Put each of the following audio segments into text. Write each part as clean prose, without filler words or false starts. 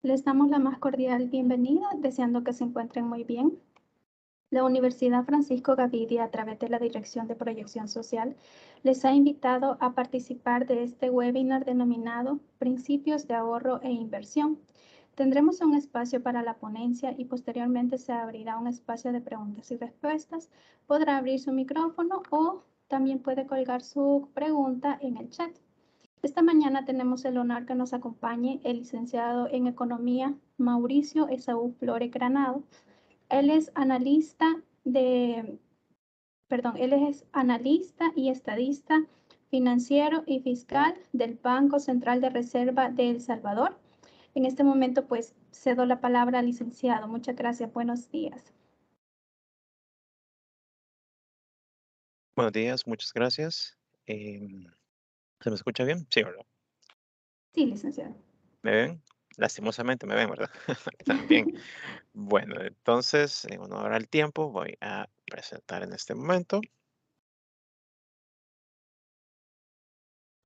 Les damos la más cordial bienvenida, deseando que se encuentren muy bien. La Universidad Francisco Gavidia, a través de la Dirección de Proyección Social, les ha invitado a participar de este webinar denominado Principios de ahorro e inversión. Tendremos un espacio para la ponencia y posteriormente se abrirá un espacio de preguntas y respuestas. Podrá abrir su micrófono o también puede colgar su pregunta en el chat. Esta mañana tenemos el honor que nos acompañe el licenciado en Economía Mauricio Esaú Flores Granado. Él es analista de, él es analista y estadista financiero y fiscal del Banco Central de Reserva de El Salvador. En este momento, pues, cedo la palabra al licenciado. Muchas gracias. Buenos días. Buenos días, muchas gracias. ¿Se me escucha bien? Sí, ¿verdad? Sí, licenciado. ¿Me ven? Lastimosamente me ven, ¿verdad? También. Bueno, entonces, en honor al tiempo, voy a presentar en este momento.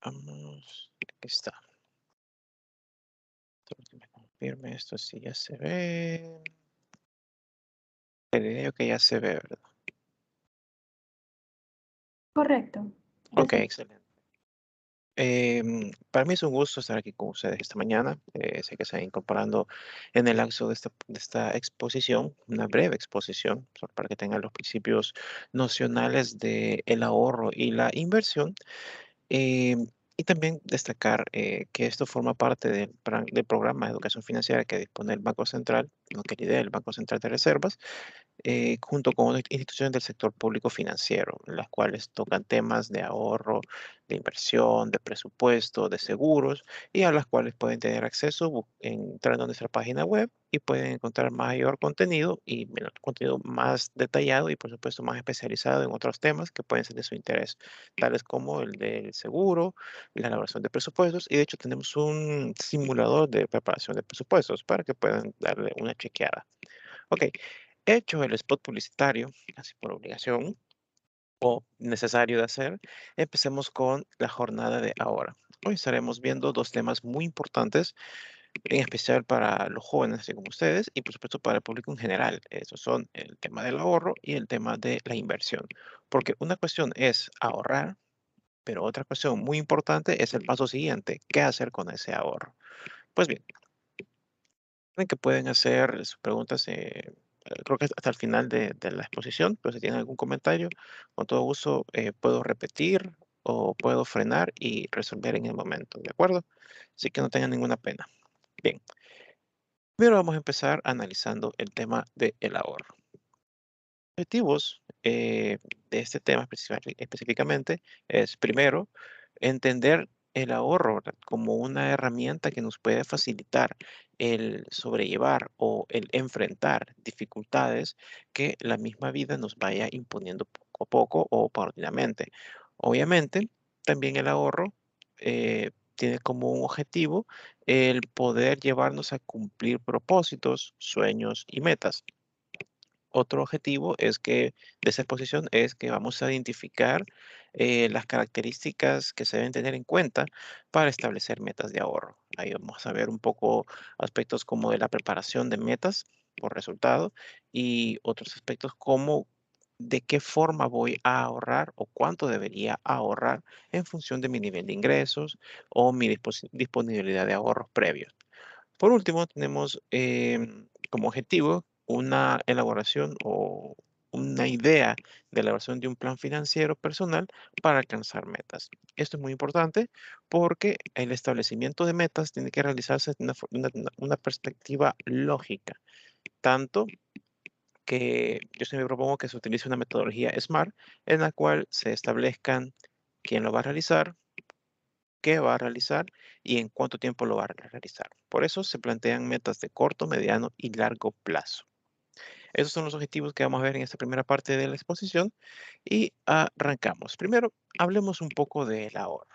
Vamos, aquí está. Solo que me confirme esto si ya se ve. Creo que ya se ve, ¿verdad? Correcto. Ya Ok, se ve. excelente. Para mí es un gusto estar aquí con ustedes esta mañana. Sé que se van incorporando en el lapso de esta exposición, una breve exposición, solo para que tengan los principios nocionales del ahorro y la inversión. Em, y también destacar que esto forma parte del programa de educación financiera que dispone el Banco Central, no que lidera el Banco Central de Reservas, junto con otras instituciones del sector público financiero, las cuales tocan temas de ahorro, de inversión, de presupuesto, de seguros, y a las cuales pueden tener acceso entrando a nuestra página web y pueden encontrar mayor contenido y contenido más detallado y por supuesto más especializado en otros temas que pueden ser de su interés, tales como el del seguro, la elaboración de presupuestos, y de hecho tenemos un simulador de preparación de presupuestos para que puedan darle una chequeada. Ok, hecho el spot publicitario, casi por obligación o necesario de hacer, empecemos con la jornada de ahora. Hoy estaremos viendo dos temas muy importantes, en especial para los jóvenes, así como ustedes, y por supuesto para el público en general. Esos son el tema del ahorro y el tema de la inversión. Porque una cuestión es ahorrar, pero otra cuestión muy importante es el paso siguiente, ¿qué hacer con ese ahorro? Pues bien, recuerden que pueden hacer sus preguntas, creo que hasta el final de la exposición, pero si tienen algún comentario, con todo gusto puedo repetir o puedo frenar y resolver en el momento, ¿de acuerdo? Así que no tengan ninguna pena. Bien, primero vamos a empezar analizando el tema del ahorro. Objetivos de este tema específicamente es, primero, entender el ahorro, ¿verdad?, como una herramienta que nos puede facilitar el sobrellevar o el enfrentar dificultades que la misma vida nos vaya imponiendo poco a poco o paulatinamente. Obviamente, también el ahorro tiene como un objetivo el poder llevarnos a cumplir propósitos, sueños y metas. Otro objetivo es que de esa exposición es que vamos a identificar las características que se deben tener en cuenta para establecer metas de ahorro. Ahí vamos a ver un poco aspectos como de la preparación de metas por resultado y otros aspectos como de qué forma voy a ahorrar o cuánto debería ahorrar en función de mi nivel de ingresos o mi disponibilidad de ahorros previos. Por último, tenemos como objetivo una elaboración o una idea de elaboración de un plan financiero personal para alcanzar metas. Esto es muy importante porque el establecimiento de metas tiene que realizarse de una perspectiva lógica, tanto que yo siempre propongo que se utilice una metodología SMART en la cual se establezcan quién lo va a realizar, qué va a realizar y en cuánto tiempo lo va a realizar. Por eso se plantean metas de corto, mediano y largo plazo. Esos son los objetivos que vamos a ver en esta primera parte de la exposición y arrancamos. Primero, hablemos un poco del ahorro.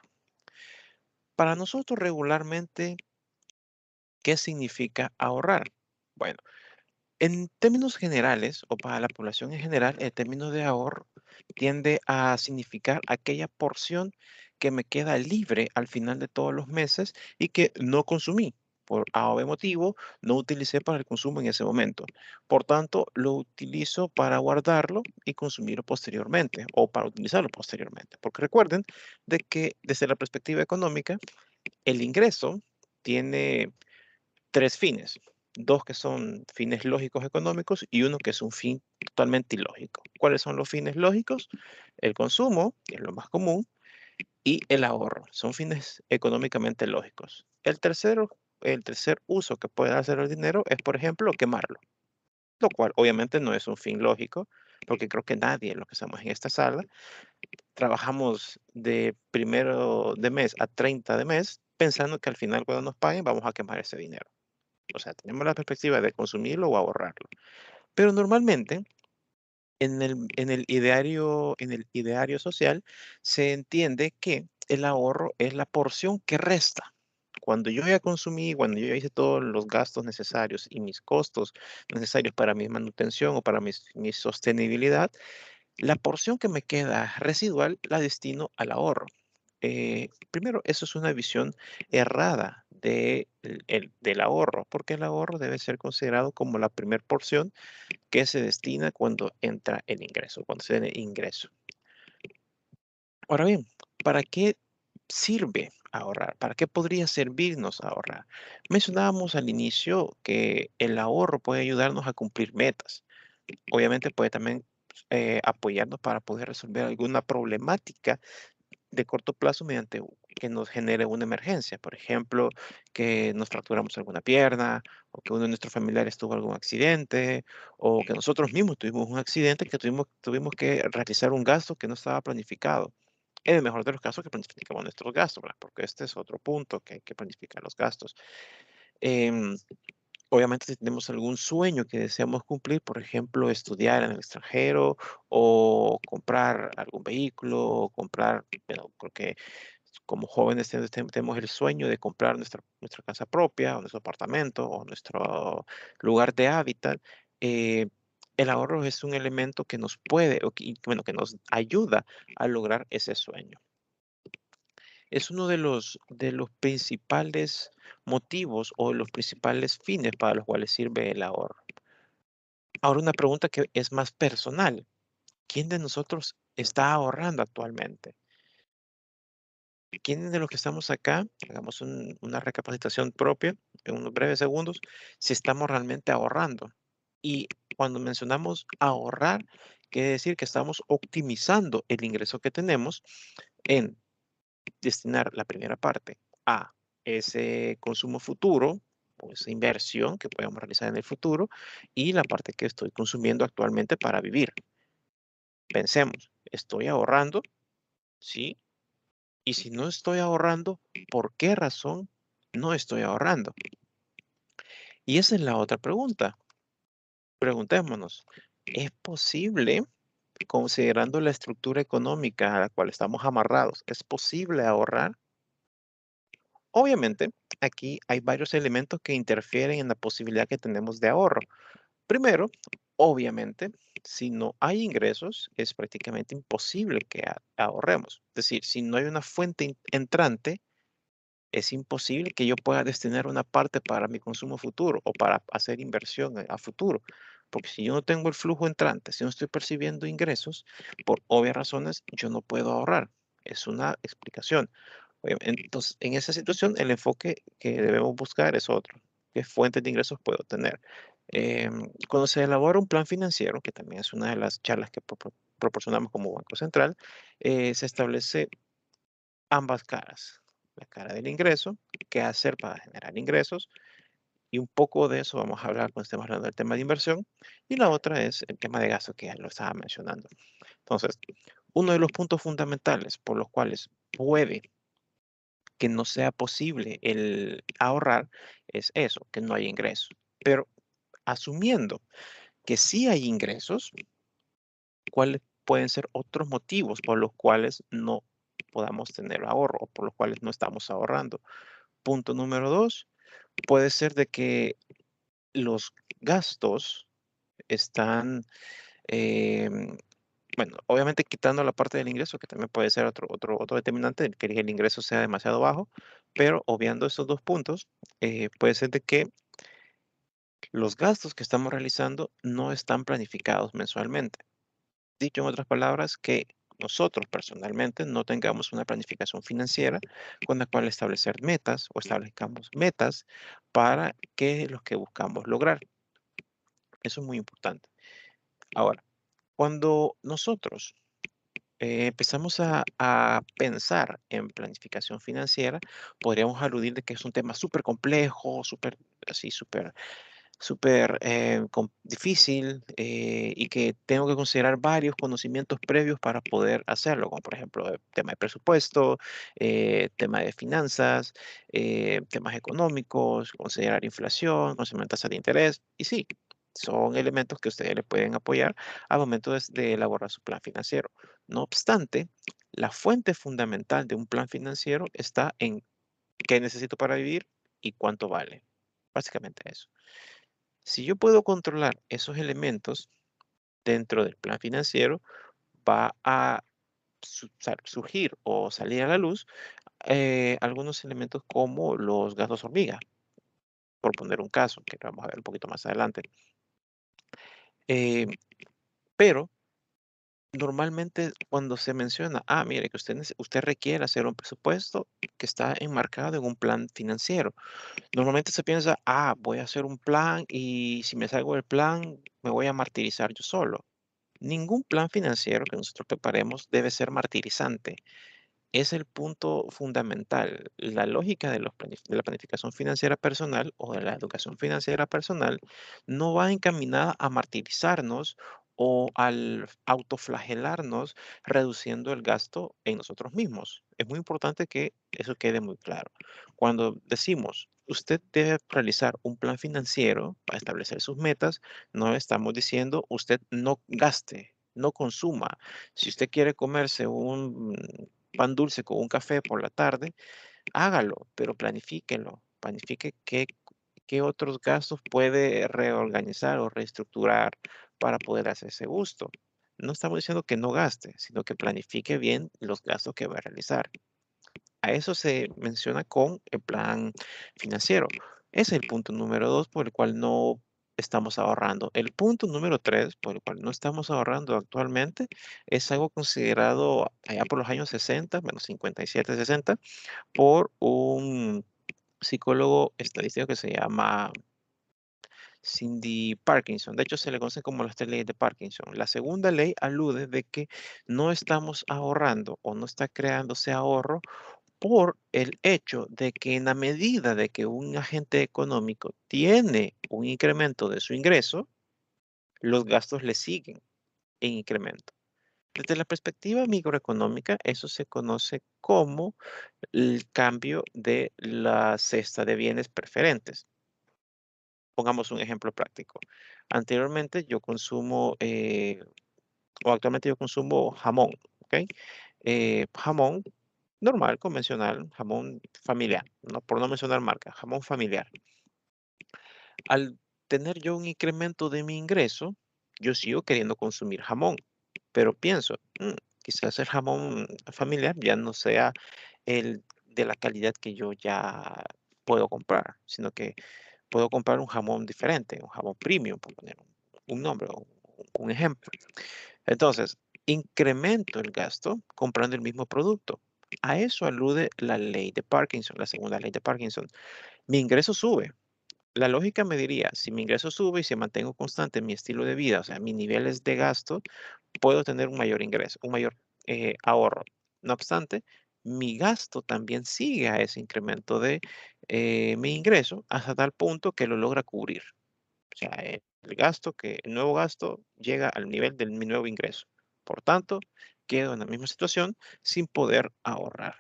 Para nosotros regularmente, ¿qué significa ahorrar? Bueno, en términos generales o para la población en general, el término de ahorro tiende a significar aquella porción que me queda libre al final de todos los meses y que no consumí. por A o B motivo, no utilicé para el consumo en ese momento. Por tanto, lo utilizo para guardarlo y consumirlo posteriormente o para utilizarlo posteriormente. Porque recuerden de que desde la perspectiva económica, el ingreso tiene tres fines. Dos que son fines lógicos económicos y uno que es un fin totalmente ilógico. ¿Cuáles son los fines lógicos? El consumo, que es lo más común, y el ahorro. Son fines económicamente lógicos. El tercer uso que puede hacer el dinero es, por ejemplo, quemarlo, lo cual obviamente no es un fin lógico, porque creo que nadie, lo que estamos en esta sala, trabajamos de primero de mes a 30 de mes pensando que al final cuando nos paguen vamos a quemar ese dinero. O sea, tenemos la perspectiva de consumirlo o ahorrarlo. Pero normalmente en el ideario social se entiende que el ahorro es la porción que resta. Cuando yo ya consumí, cuando yo ya hice todos los gastos necesarios y mis costos necesarios para mi manutención o para mi sostenibilidad, la porción que me queda residual la destino al ahorro. Primero, eso es una visión errada del ahorro, porque el ahorro debe ser considerado como la primera porción que se destina cuando entra el ingreso, cuando se tiene ingreso. Ahora bien, ¿para qué sirve ahorrar? ¿Para qué podría servirnos ahorrar? Mencionábamos al inicio que el ahorro puede ayudarnos a cumplir metas. Obviamente puede también apoyarnos para poder resolver alguna problemática de corto plazo mediante que nos genere una emergencia. Por ejemplo, que nos fracturamos alguna pierna, o que uno de nuestros familiares tuvo algún accidente, o que nosotros mismos tuvimos un accidente que tuvimos que realizar un gasto que no estaba planificado. En el mejor de los casos, que planificamos nuestros gastos, ¿verdad? Porque este es otro punto que hay que planificar los gastos. Em, Obviamente, si tenemos algún sueño que deseamos cumplir, por ejemplo, estudiar en el extranjero o comprar algún vehículo, o comprar, bueno, creo que como jóvenes tenemos el sueño de comprar nuestra casa propia, o nuestro apartamento, o nuestro lugar de hábitat. eh, el ahorro es un elemento que nos puede, bueno, que nos ayuda a lograr ese sueño. Es uno de los principales motivos o los principales fines para los cuales sirve el ahorro. Ahora una pregunta que es más personal. ¿Quién de nosotros está ahorrando actualmente? ¿Quiénes de los que estamos acá, hagamos una recapacitación propia en unos breves segundos, si estamos realmente ahorrando? Y cuando mencionamos ahorrar, quiere decir que estamos optimizando el ingreso que tenemos en destinar la primera parte a ese consumo futuro o esa inversión que podemos realizar en el futuro y la parte que estoy consumiendo actualmente para vivir. Pensemos, ¿estoy ahorrando? Sí. Y si no estoy ahorrando, ¿por qué razón no estoy ahorrando? Y esa es la otra pregunta. Preguntémonos, ¿es posible, considerando la estructura económica a la cual estamos amarrados, es posible ahorrar? Obviamente, aquí hay varios elementos que interfieren en la posibilidad que tenemos de ahorro. Primero, obviamente, si no hay ingresos, es prácticamente imposible que ahorremos. Es decir, si no hay una fuente entrante, es imposible que yo pueda destinar una parte para mi consumo futuro o para hacer inversión a futuro. Porque si yo no tengo el flujo entrante, si no estoy percibiendo ingresos, por obvias razones, yo no puedo ahorrar. Es una explicación. Entonces, en esa situación, el enfoque que debemos buscar es otro. ¿Qué fuentes de ingresos puedo tener? Cuando se elabora un plan financiero, que también es una de las charlas que proporcionamos como Banco Central, se establece ambas caras. La cara del ingreso, qué hacer para generar ingresos, y un poco de eso vamos a hablar cuando estemos hablando del tema de inversión, y la otra es el tema de gasto que ya lo estaba mencionando. Entonces, uno de los puntos fundamentales por los cuales puede que no sea posible el ahorrar es eso, que no hay ingresos. Pero asumiendo que sí hay ingresos, ¿cuáles pueden ser otros motivos por los cuales no podamos tener ahorro o por los cuales no estamos ahorrando? Punto número 2, puede ser de que los gastos están, bueno, obviamente quitando la parte del ingreso, que también puede ser otro determinante, que el ingreso sea demasiado bajo, Pero obviando estos dos puntos, puede ser de que los gastos que estamos realizando no están planificados mensualmente. Dicho en otras palabras, que nosotros personalmente no tengamos una planificación financiera con la cual establecer metas o establezcamos metas para qué es lo que buscamos lograr. Eso es muy importante. Ahora, cuando nosotros empezamos a pensar en planificación financiera, podríamos aludir de que es un tema súper complejo, súper así, súper difícil, y que tengo que considerar varios conocimientos previos para poder hacerlo, como por ejemplo el tema de presupuesto, tema de finanzas, temas económicos, considerar inflación, considerar tasas de interés. Y sí, son elementos que ustedes le pueden apoyar al momento de elaborar su plan financiero. No obstante, la fuente fundamental de un plan financiero está en qué necesito para vivir y cuánto vale. Básicamente eso. Si yo puedo controlar esos elementos dentro del plan financiero, va a surgir o salir a la luz algunos elementos como los gastos hormiga, por poner un caso, que vamos a ver un poquito más adelante. Eh, pero normalmente cuando se menciona, mire, que usted requiere hacer un presupuesto que está enmarcado en un plan financiero. Normalmente se piensa, voy a hacer un plan y si me salgo del plan, me voy a martirizar yo solo. Ningún plan financiero que nosotros preparemos debe ser martirizante. Es el punto fundamental. La lógica de la planificación financiera personal o de la educación financiera personal no va encaminada a martirizarnos o al autoflagelarnos reduciendo el gasto en nosotros mismos. Es muy importante que eso quede muy claro. Cuando decimos, usted debe realizar un plan financiero para establecer sus metas, no estamos diciendo usted no gaste, no consuma. Si usted quiere comerse un pan dulce con un café por la tarde, hágalo, pero planifíquelo. Planifique qué otros gastos puede reorganizar o reestructurar para poder hacer ese gusto. No estamos diciendo que no gaste, sino que planifique bien los gastos que va a realizar. A eso se menciona con el plan financiero. Ese es el punto número 2 por el cual no estamos ahorrando. El punto número 3 por el cual no estamos ahorrando actualmente es algo considerado allá por los años 60, bueno, 57, 60, por un psicólogo estadístico que se llama Cindy Parkinson. De hecho, se le conoce como las 3 leyes de Parkinson. La segunda ley alude de que no estamos ahorrando o no está creándose ahorro por el hecho de que en la medida de que un agente económico tiene un incremento de su ingreso, los gastos le siguen en incremento. Desde la perspectiva microeconómica, eso se conoce como el cambio de la cesta de bienes preferentes. Pongamos un ejemplo práctico. Anteriormente yo consumo, o actualmente yo consumo jamón, ¿ok? Jamón normal, convencional, jamón familiar, no, por no mencionar marca, jamón familiar. Al tener yo un incremento de mi ingreso, yo sigo queriendo consumir jamón, pero pienso, quizás el jamón familiar ya no sea el de la calidad que yo ya puedo comprar, sino que puedo comprar un jamón diferente, un jamón premium, por poner un nombre o un ejemplo. Entonces, incremento el gasto comprando el mismo producto. A eso alude la ley de Parkinson, la segunda ley de Parkinson. Mi ingreso sube. La lógica me diría, si mi ingreso sube y si mantengo constante mi estilo de vida, o sea, mis niveles de gasto, puedo tener un mayor ingreso, un mayor ahorro. No obstante, mi gasto también sigue a ese incremento de mi ingreso hasta tal punto que lo logra cubrir. O sea, el nuevo gasto llega al nivel de mi nuevo ingreso. Por tanto, quedo en la misma situación sin poder ahorrar.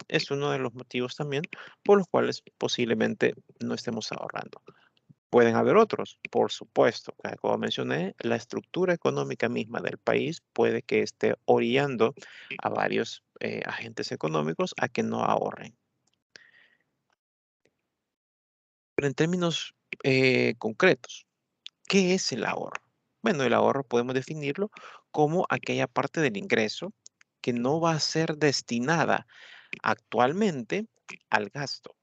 Es uno de los motivos también por los cuales posiblemente no estemos ahorrando. Pueden haber otros, por supuesto. Como mencioné, la estructura económica misma del país puede que esté orillando a varios agentes económicos a que no ahorren. Pero en términos concretos, ¿qué es el ahorro? Bueno, el ahorro podemos definirlo como aquella parte del ingreso que no va a ser destinada actualmente al gasto.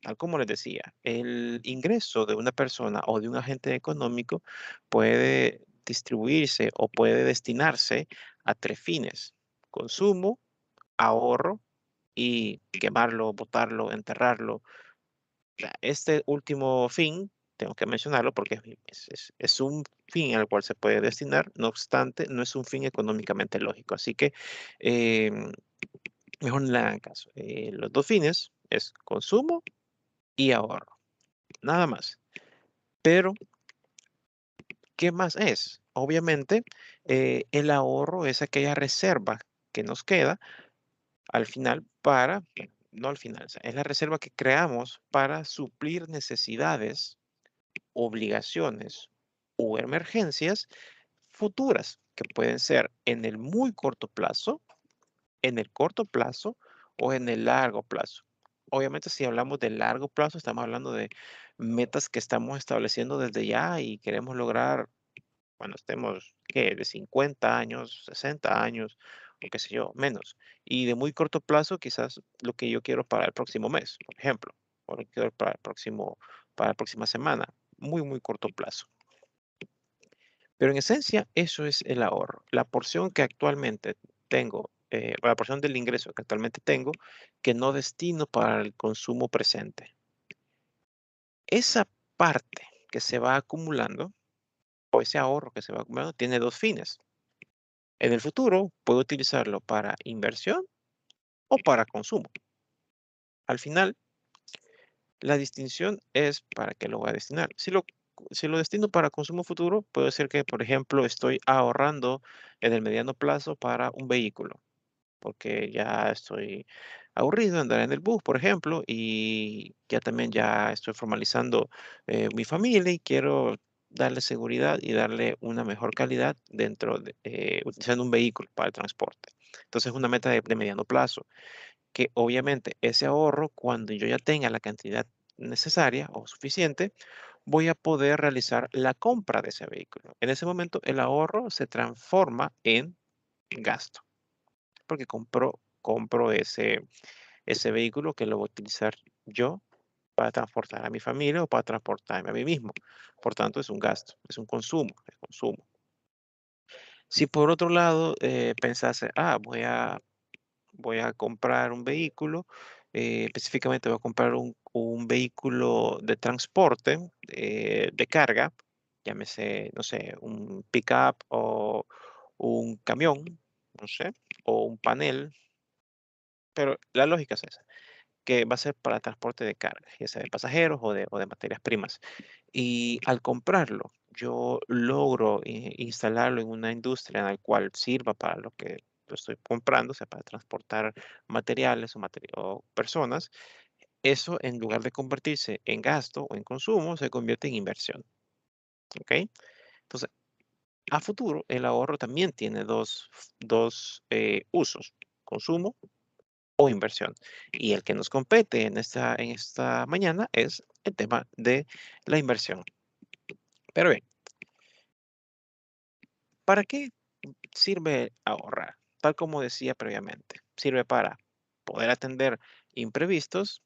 Tal como les decía, el ingreso de una persona o de un agente económico puede distribuirse o puede destinarse a 3 fines: consumo, ahorro y quemarlo, botarlo, enterrarlo. Este último fin, tengo que mencionarlo porque es un fin al cual se puede destinar, no obstante, no es un fin económicamente lógico. Así que mejor no le hagan caso. Los 2 fines es consumo y ahorro, nada más. Pero, ¿qué más es? Obviamente, el ahorro es aquella reserva que nos queda al final para, bueno, no al final, o sea, es la reserva que creamos para suplir necesidades, obligaciones o emergencias futuras, que pueden ser en el muy corto plazo, en el corto plazo o en el largo plazo. Obviamente, si hablamos de largo plazo, estamos hablando de metas que estamos estableciendo desde ya y queremos lograr cuando estemos, ¿qué? De 50 años, 60 años, o qué sé yo, menos. Y de muy corto plazo, quizás lo que yo quiero para el próximo mes, por ejemplo, o lo que quiero para la próxima semana, muy, muy corto plazo. Pero en esencia, eso es el ahorro. La porción que actualmente tengo, la porción del ingreso que actualmente tengo, que no destino para el consumo presente. Esa parte que se va acumulando, o ese ahorro que se va acumulando, tiene 2 fines. En el futuro, puedo utilizarlo para inversión o para consumo. Al final, la distinción es para qué lo voy a destinar. Si lo destino para consumo futuro, puede ser que, por ejemplo, estoy ahorrando en el mediano plazo para un vehículo, porque ya estoy aburrido de andar en el bus, por ejemplo, y ya estoy formalizando mi familia y quiero darle seguridad y darle una mejor calidad utilizando un vehículo para el transporte. Entonces, es una meta de mediano plazo, que obviamente ese ahorro, cuando yo ya tenga la cantidad necesaria o suficiente, voy a poder realizar la compra de ese vehículo. En ese momento, el ahorro se transforma en gasto porque compro ese vehículo que lo voy a utilizar yo para transportar a mi familia o para transportarme a mí mismo. Por tanto, es un gasto, es un consumo, es consumo. Si por otro lado pensase, voy a comprar un vehículo, específicamente voy a comprar un vehículo de transporte, de carga, llámese, no sé, un pickup o un camión, no sé, o un panel. Pero la lógica es esa, que va a ser para transporte de carga, ya sea de pasajeros o de materias primas. Y al comprarlo, yo logro instalarlo en una industria en la cual sirva para lo que lo estoy comprando, o sea, para transportar materiales o personas. Eso, en lugar de convertirse en gasto o en consumo, se convierte en inversión. ¿Ok? Entonces, a futuro, el ahorro también tiene dos usos: consumo o inversión. Y el que nos compete en esta mañana es el tema de la inversión. Pero bien, ¿para qué sirve ahorrar? Tal como decía previamente, sirve para poder atender imprevistos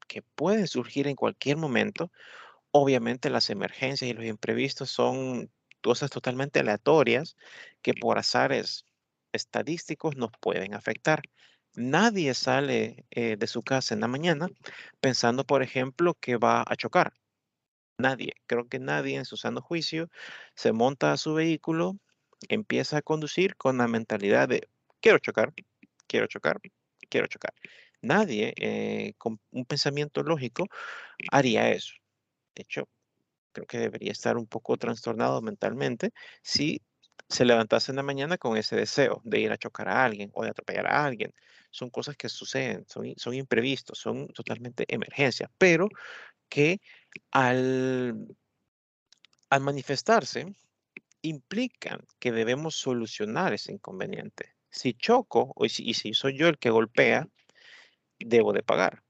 que pueden surgir en cualquier momento. Obviamente las emergencias y los imprevistos son cosas totalmente aleatorias que por azares estadísticos nos pueden afectar. Nadie sale de su casa en la mañana pensando, por ejemplo, que va a chocar. Nadie, creo que nadie en su sano juicio se monta a su vehículo, empieza a conducir con la mentalidad de quiero chocar, quiero chocar, quiero chocar. Nadie con un pensamiento lógico haría eso. De hecho, creo que debería estar un poco trastornado mentalmente si se levantase en la mañana con ese deseo de ir a chocar a alguien o de atropellar a alguien. Son cosas que suceden, son imprevistos, son totalmente emergencias, pero que al, al manifestarse implican que debemos solucionar ese inconveniente. Si choco y si soy yo el que golpea, debo de pagar.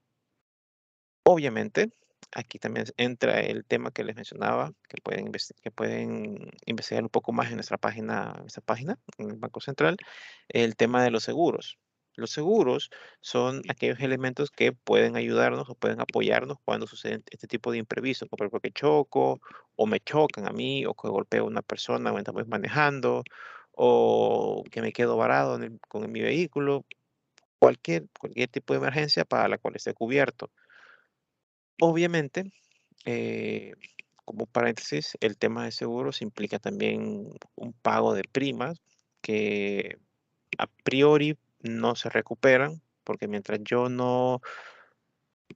Obviamente, aquí también entra el tema que les mencionaba, que pueden investigar un poco más en nuestra página, en el Banco Central, el tema de los seguros. Los seguros son aquellos elementos que pueden ayudarnos o pueden apoyarnos cuando suceden este tipo de imprevistos, como por ejemplo que choco o me chocan a mí o que golpeo a una persona mientras voy manejando o que me quedo varado con mi vehículo, cualquier tipo de emergencia para la cual esté cubierto. Obviamente, eh, como paréntesis, el tema de seguros implica también un pago de primas que a priori no se recuperan, porque mientras yo no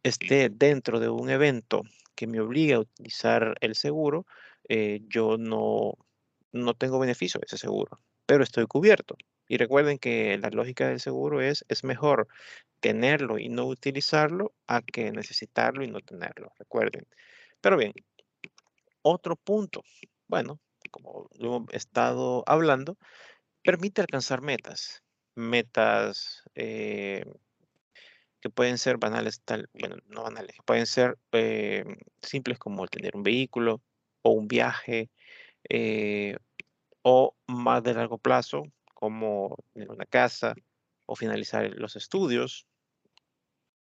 esté dentro de un evento que me obligue a utilizar el seguro, yo no tengo beneficio de ese seguro, pero estoy cubierto. Y recuerden que la lógica del seguro es mejor tenerlo y no utilizarlo a que necesitarlo y no tenerlo, recuerden. Pero bien, otro punto, bueno, como lo hemos estado hablando, permite alcanzar metas, metas que pueden ser banales, bueno, no banales, que pueden ser simples como el tener un vehículo o un viaje, eh, o más de largo plazo, como tener una casa o finalizar los estudios.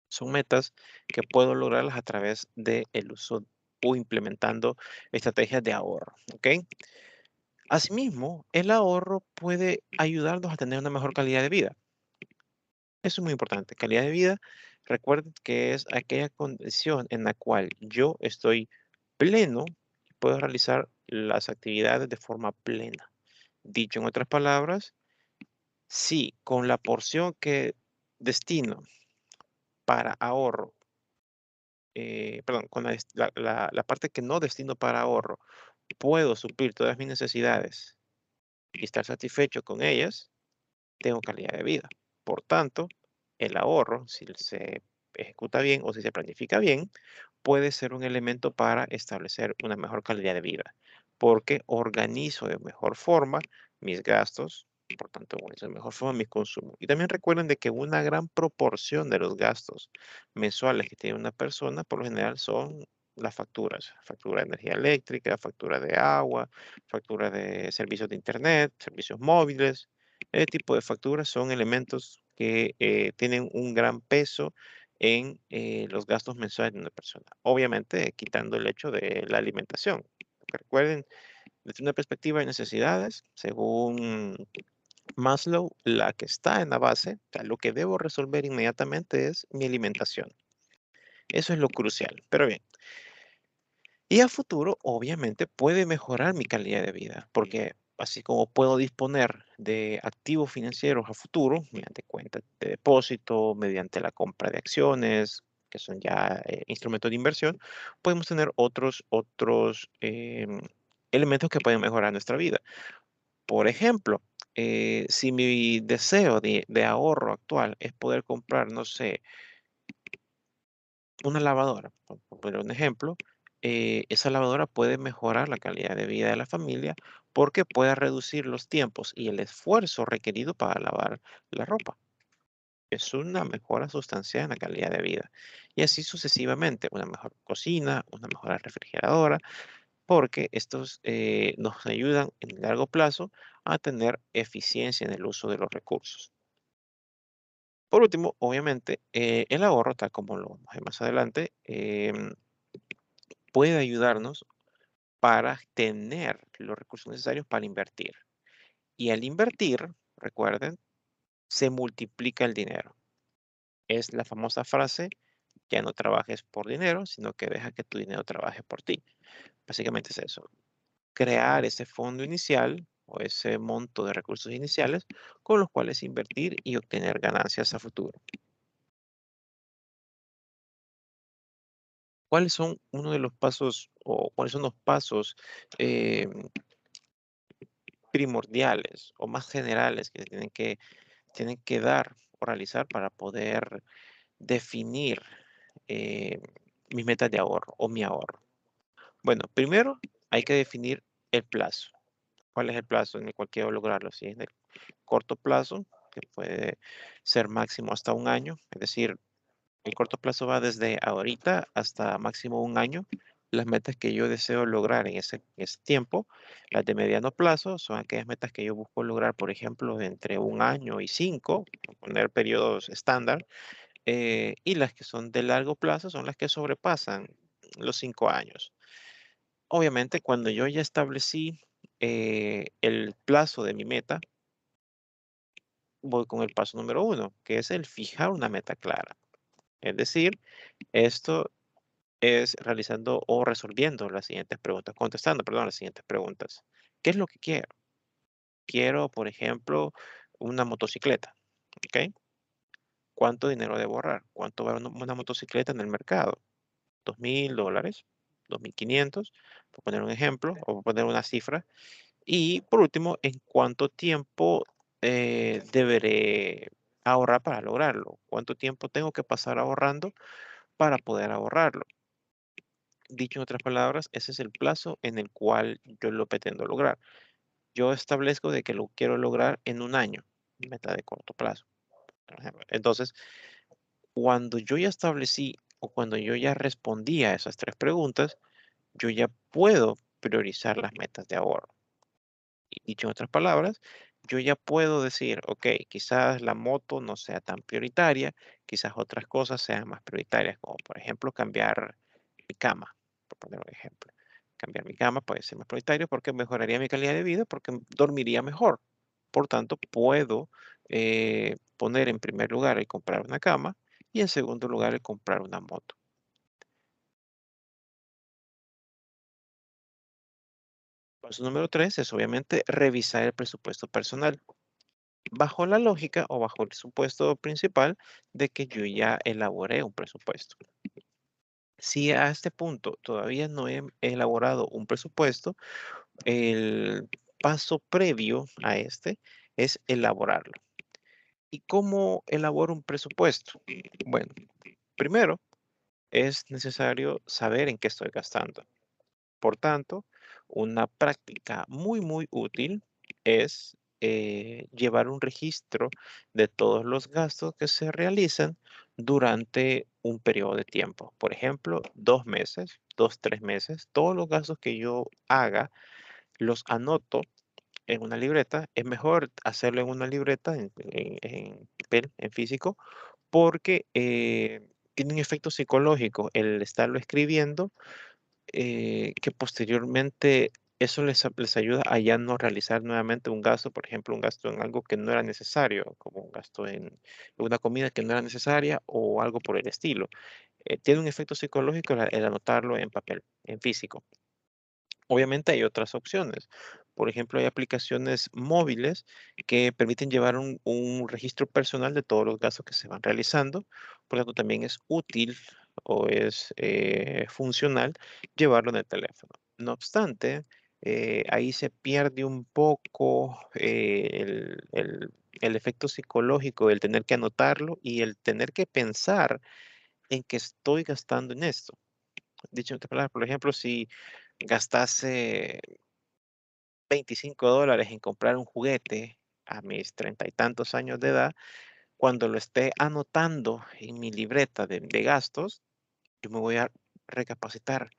Son metas que puedo lograrlas a través del uso o implementando estrategias de ahorro, ¿ok? Asimismo, el ahorro puede ayudarnos a tener una mejor calidad de vida. Eso es muy importante. Calidad de vida, recuerden que es aquella condición en la cual yo estoy pleno y puedo realizar las actividades de forma plena. Dicho en otras palabras, si con la porción que destino para ahorro, perdón, con la parte que no destino para ahorro, puedo suplir todas mis necesidades y estar satisfecho con ellas, tengo calidad de vida. Por tanto, el ahorro, si se ejecuta bien o si se planifica bien, puede ser un elemento para establecer una mejor calidad de vida, porque organizo de mejor forma mis gastos, por tanto, organizo de mejor forma mis consumos. Y también recuerden de que una gran proporción de los gastos mensuales que tiene una persona, por lo general, son las facturas, factura de energía eléctrica, factura de agua, factura de servicios de internet, servicios móviles. Ese tipo de facturas son elementos que tienen un gran peso en los gastos mensuales de una persona. Obviamente, quitando el hecho de la alimentación. Porque recuerden, desde una perspectiva de necesidades, según Maslow, la que está en la base, o sea, lo que debo resolver inmediatamente es mi alimentación. Eso es lo crucial. Pero bien, y a futuro, obviamente, puede mejorar mi calidad de vida, porque así como puedo disponer de activos financieros a futuro, mediante cuentas de depósito, mediante la compra de acciones, que son ya instrumentos de inversión, podemos tener otros elementos que pueden mejorar nuestra vida. Por ejemplo, si mi deseo de ahorro actual es poder comprar, no sé, una lavadora, por poner un ejemplo, esa lavadora puede mejorar la calidad de vida de la familia porque puede reducir los tiempos y el esfuerzo requerido para lavar la ropa. Es una mejora sustancial en la calidad de vida. Y así sucesivamente, una mejor cocina, una mejor refrigeradora, porque estos nos ayudan en el largo plazo a tener eficiencia en el uso de los recursos. Por último, obviamente, el ahorro, tal como lo vamos a ver más adelante, puede ayudarnos para tener los recursos necesarios para invertir. Y al invertir, recuerden, se multiplica el dinero. Es la famosa frase, ya no trabajes por dinero, sino que deja que tu dinero trabaje por ti. Básicamente es eso, crear ese fondo inicial o ese monto de recursos iniciales con los cuales invertir y obtener ganancias a futuro. ¿Cuáles son uno de los pasos o cuáles son los pasos eh, primordiales o más generales que tienen que dar o realizar para poder definir eh, mis metas de ahorro o mi ahorro? Bueno, primero hay que definir el plazo. ¿Cuál es el plazo en el cual quiero lograrlo? Si es en el corto plazo, que puede ser máximo hasta un año, es decir, el corto plazo va desde ahorita hasta máximo un año. Las metas que yo deseo lograr en ese tiempo, las de mediano plazo, son aquellas metas que yo busco lograr, por ejemplo, entre un año y 5, por poner periodos estándar, y las que son de largo plazo son las que sobrepasan los 5 años. Obviamente, cuando yo ya establecí el plazo de mi meta, voy con el paso número 1, que es el fijar una meta clara. Es decir, esto es realizando o resolviendo las siguientes preguntas, contestando, perdón, las siguientes preguntas. ¿Qué es lo que quiero? Quiero, por ejemplo, una motocicleta, ¿ok? ¿Cuánto dinero debo ahorrar? ¿Cuánto vale una motocicleta en el mercado? $2,000, 2,500, por poner un ejemplo, o por poner una cifra. Y por último, ¿en cuánto tiempo deberé ahorrar para lograrlo? ¿Cuánto tiempo tengo que pasar ahorrando para poder ahorrarlo? Dicho en otras palabras, ese es el plazo en el cual yo lo pretendo lograr. Yo establezco de que lo quiero lograr en un año, meta de corto plazo, por ejemplo. Entonces, cuando yo ya establecí o cuando yo ya respondí a esas 3 preguntas, yo ya puedo priorizar las metas de ahorro. Y dicho en otras palabras, yo ya puedo decir, ok, quizás la moto no sea tan prioritaria, quizás otras cosas sean más prioritarias, como por ejemplo cambiar mi cama, por poner un ejemplo. Cambiar mi cama puede ser más prioritario porque mejoraría mi calidad de vida, porque dormiría mejor. Por tanto, puedo poner en primer lugar el comprar una cama y en segundo lugar el comprar una moto. Paso número 3 es obviamente revisar el presupuesto personal, bajo la lógica o bajo el supuesto principal de que yo ya elaboré un presupuesto. Si a este punto todavía no he elaborado un presupuesto, el paso previo a este es elaborarlo. ¿Y cómo elaboro un presupuesto? Bueno, primero es necesario saber en qué estoy gastando. Por tanto, una práctica muy, muy útil es llevar un registro de todos los gastos que se realizan durante un periodo de tiempo. Por ejemplo, 2 meses, 2, 3 meses, todos los gastos que yo haga los anoto en una libreta. Es mejor hacerlo en una libreta, en papel, en físico, porque tiene un efecto psicológico el estarlo escribiendo, que posteriormente eso les ayuda a ya no realizar nuevamente un gasto, por ejemplo, un gasto en algo que no era necesario, como un gasto en una comida que no era necesaria o algo por el estilo. Tiene un efecto psicológico el anotarlo en papel, en físico. Obviamente hay otras opciones. Por ejemplo, hay aplicaciones móviles que permiten llevar un registro personal de todos los gastos que se van realizando. Por lo tanto, también es útil o es funcional llevarlo en el teléfono. No obstante, ahí se pierde un poco el efecto psicológico del tener que anotarlo y el tener que pensar en que estoy gastando en esto. Dicho en otras palabras, por ejemplo, si gastase $25 en comprar un juguete a mis 30 y tantos años de edad, cuando lo esté anotando en mi libreta de gastos, yo me voy a recapacitar.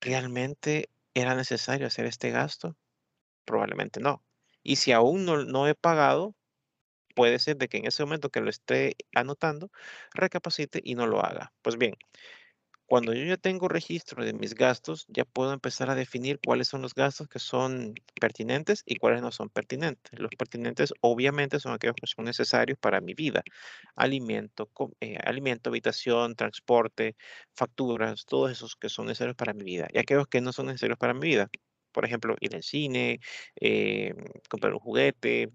¿Realmente era necesario hacer este gasto? Probablemente no. Y si aún no he pagado, puede ser de que en ese momento que lo esté anotando, recapacite y no lo haga. Pues bien, cuando yo ya tengo registro de mis gastos, ya puedo empezar a definir cuáles son los gastos que son pertinentes y cuáles no son pertinentes. Los pertinentes obviamente son aquellos que son necesarios para mi vida. Alimento, alimento, habitación, transporte, facturas, todos esos que son necesarios para mi vida. Y aquellos que no son necesarios para mi vida. Por ejemplo, ir al cine, eh, comprar un juguete,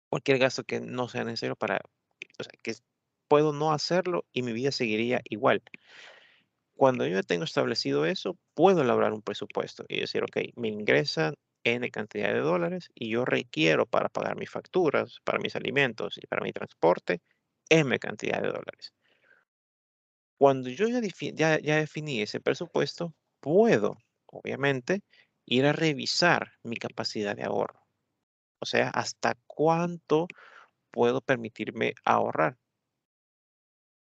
cualquier gasto que no sea necesario para, o sea, que puedo no hacerlo y mi vida seguiría igual. Cuando yo ya tengo establecido eso, puedo elaborar un presupuesto y decir, ok, me ingresan N cantidad de dólares y yo requiero para pagar mis facturas, para mis alimentos y para mi transporte, M cantidad de dólares. Cuando yo ya definí ese presupuesto, puedo, obviamente, ir a revisar mi capacidad de ahorro. O sea, hasta cuánto puedo permitirme ahorrar.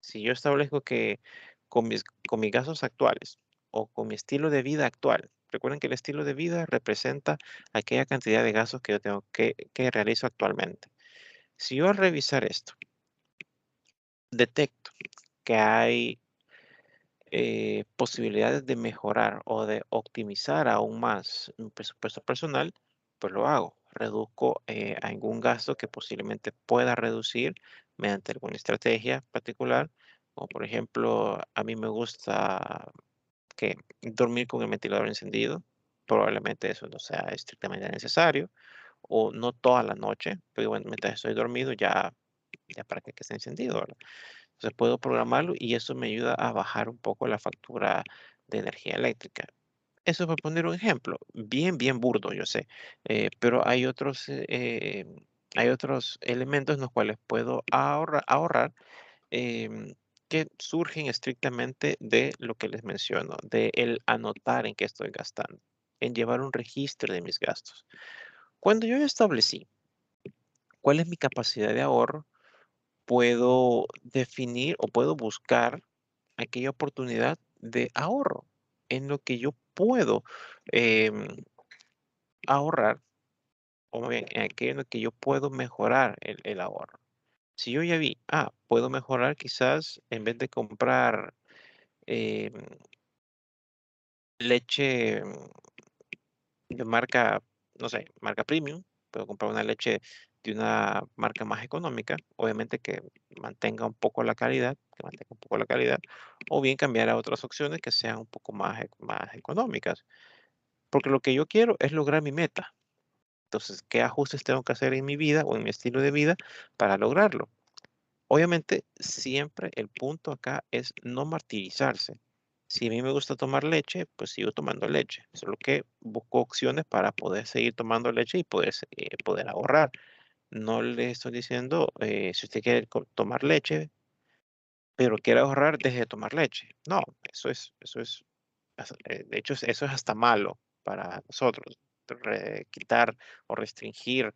Si yo establezco que con mis gastos actuales o con mi estilo de vida actual, recuerden que el estilo de vida representa aquella cantidad de gastos que yo tengo que realizo actualmente. Si yo al revisar esto, detecto que hay posibilidades de mejorar o de optimizar aún más mi presupuesto personal, pues lo hago. Reduzco algún gasto que posiblemente pueda reducir mediante alguna estrategia particular. O por ejemplo, a mí me gusta que dormir con el ventilador encendido. Probablemente eso no sea estrictamente necesario. O no toda la noche, pero bueno, mientras estoy dormido ya para que esté encendido, ¿verdad? Entonces puedo programarlo y eso me ayuda a bajar un poco la factura de energía eléctrica. Eso por poner un ejemplo, bien burdo, yo sé, pero hay otros elementos en los cuales puedo ahorrar em, que surgen estrictamente de lo que les menciono, de el anotar en qué estoy gastando, en llevar un registro de mis gastos. Cuando yo ya establecí cuál es mi capacidad de ahorro, puedo definir o puedo buscar aquella oportunidad de ahorro en lo que yo puedo em, ahorrar, o más bien en aquello en lo que yo puedo mejorar el ahorro. Si yo ya vi, puedo mejorar quizás en vez de comprar em, leche de marca, no sé, marca premium, puedo comprar una leche de una marca más económica, obviamente que mantenga un poco la calidad, o bien cambiar a otras opciones que sean un poco más económicas, porque lo que yo quiero es lograr mi meta. Entonces, ¿qué ajustes tengo que hacer en mi vida o en mi estilo de vida para lograrlo? Obviamente, siempre el punto acá es no martirizarse. Si a mí me gusta tomar leche, pues sigo tomando leche. Solo que busco opciones para poder seguir tomando leche y poder ahorrar. No le estoy diciendo, si usted quiere tomar leche, pero quiere ahorrar, deje de tomar leche. No, de hecho, eso es hasta malo para nosotros. Quitar o restringir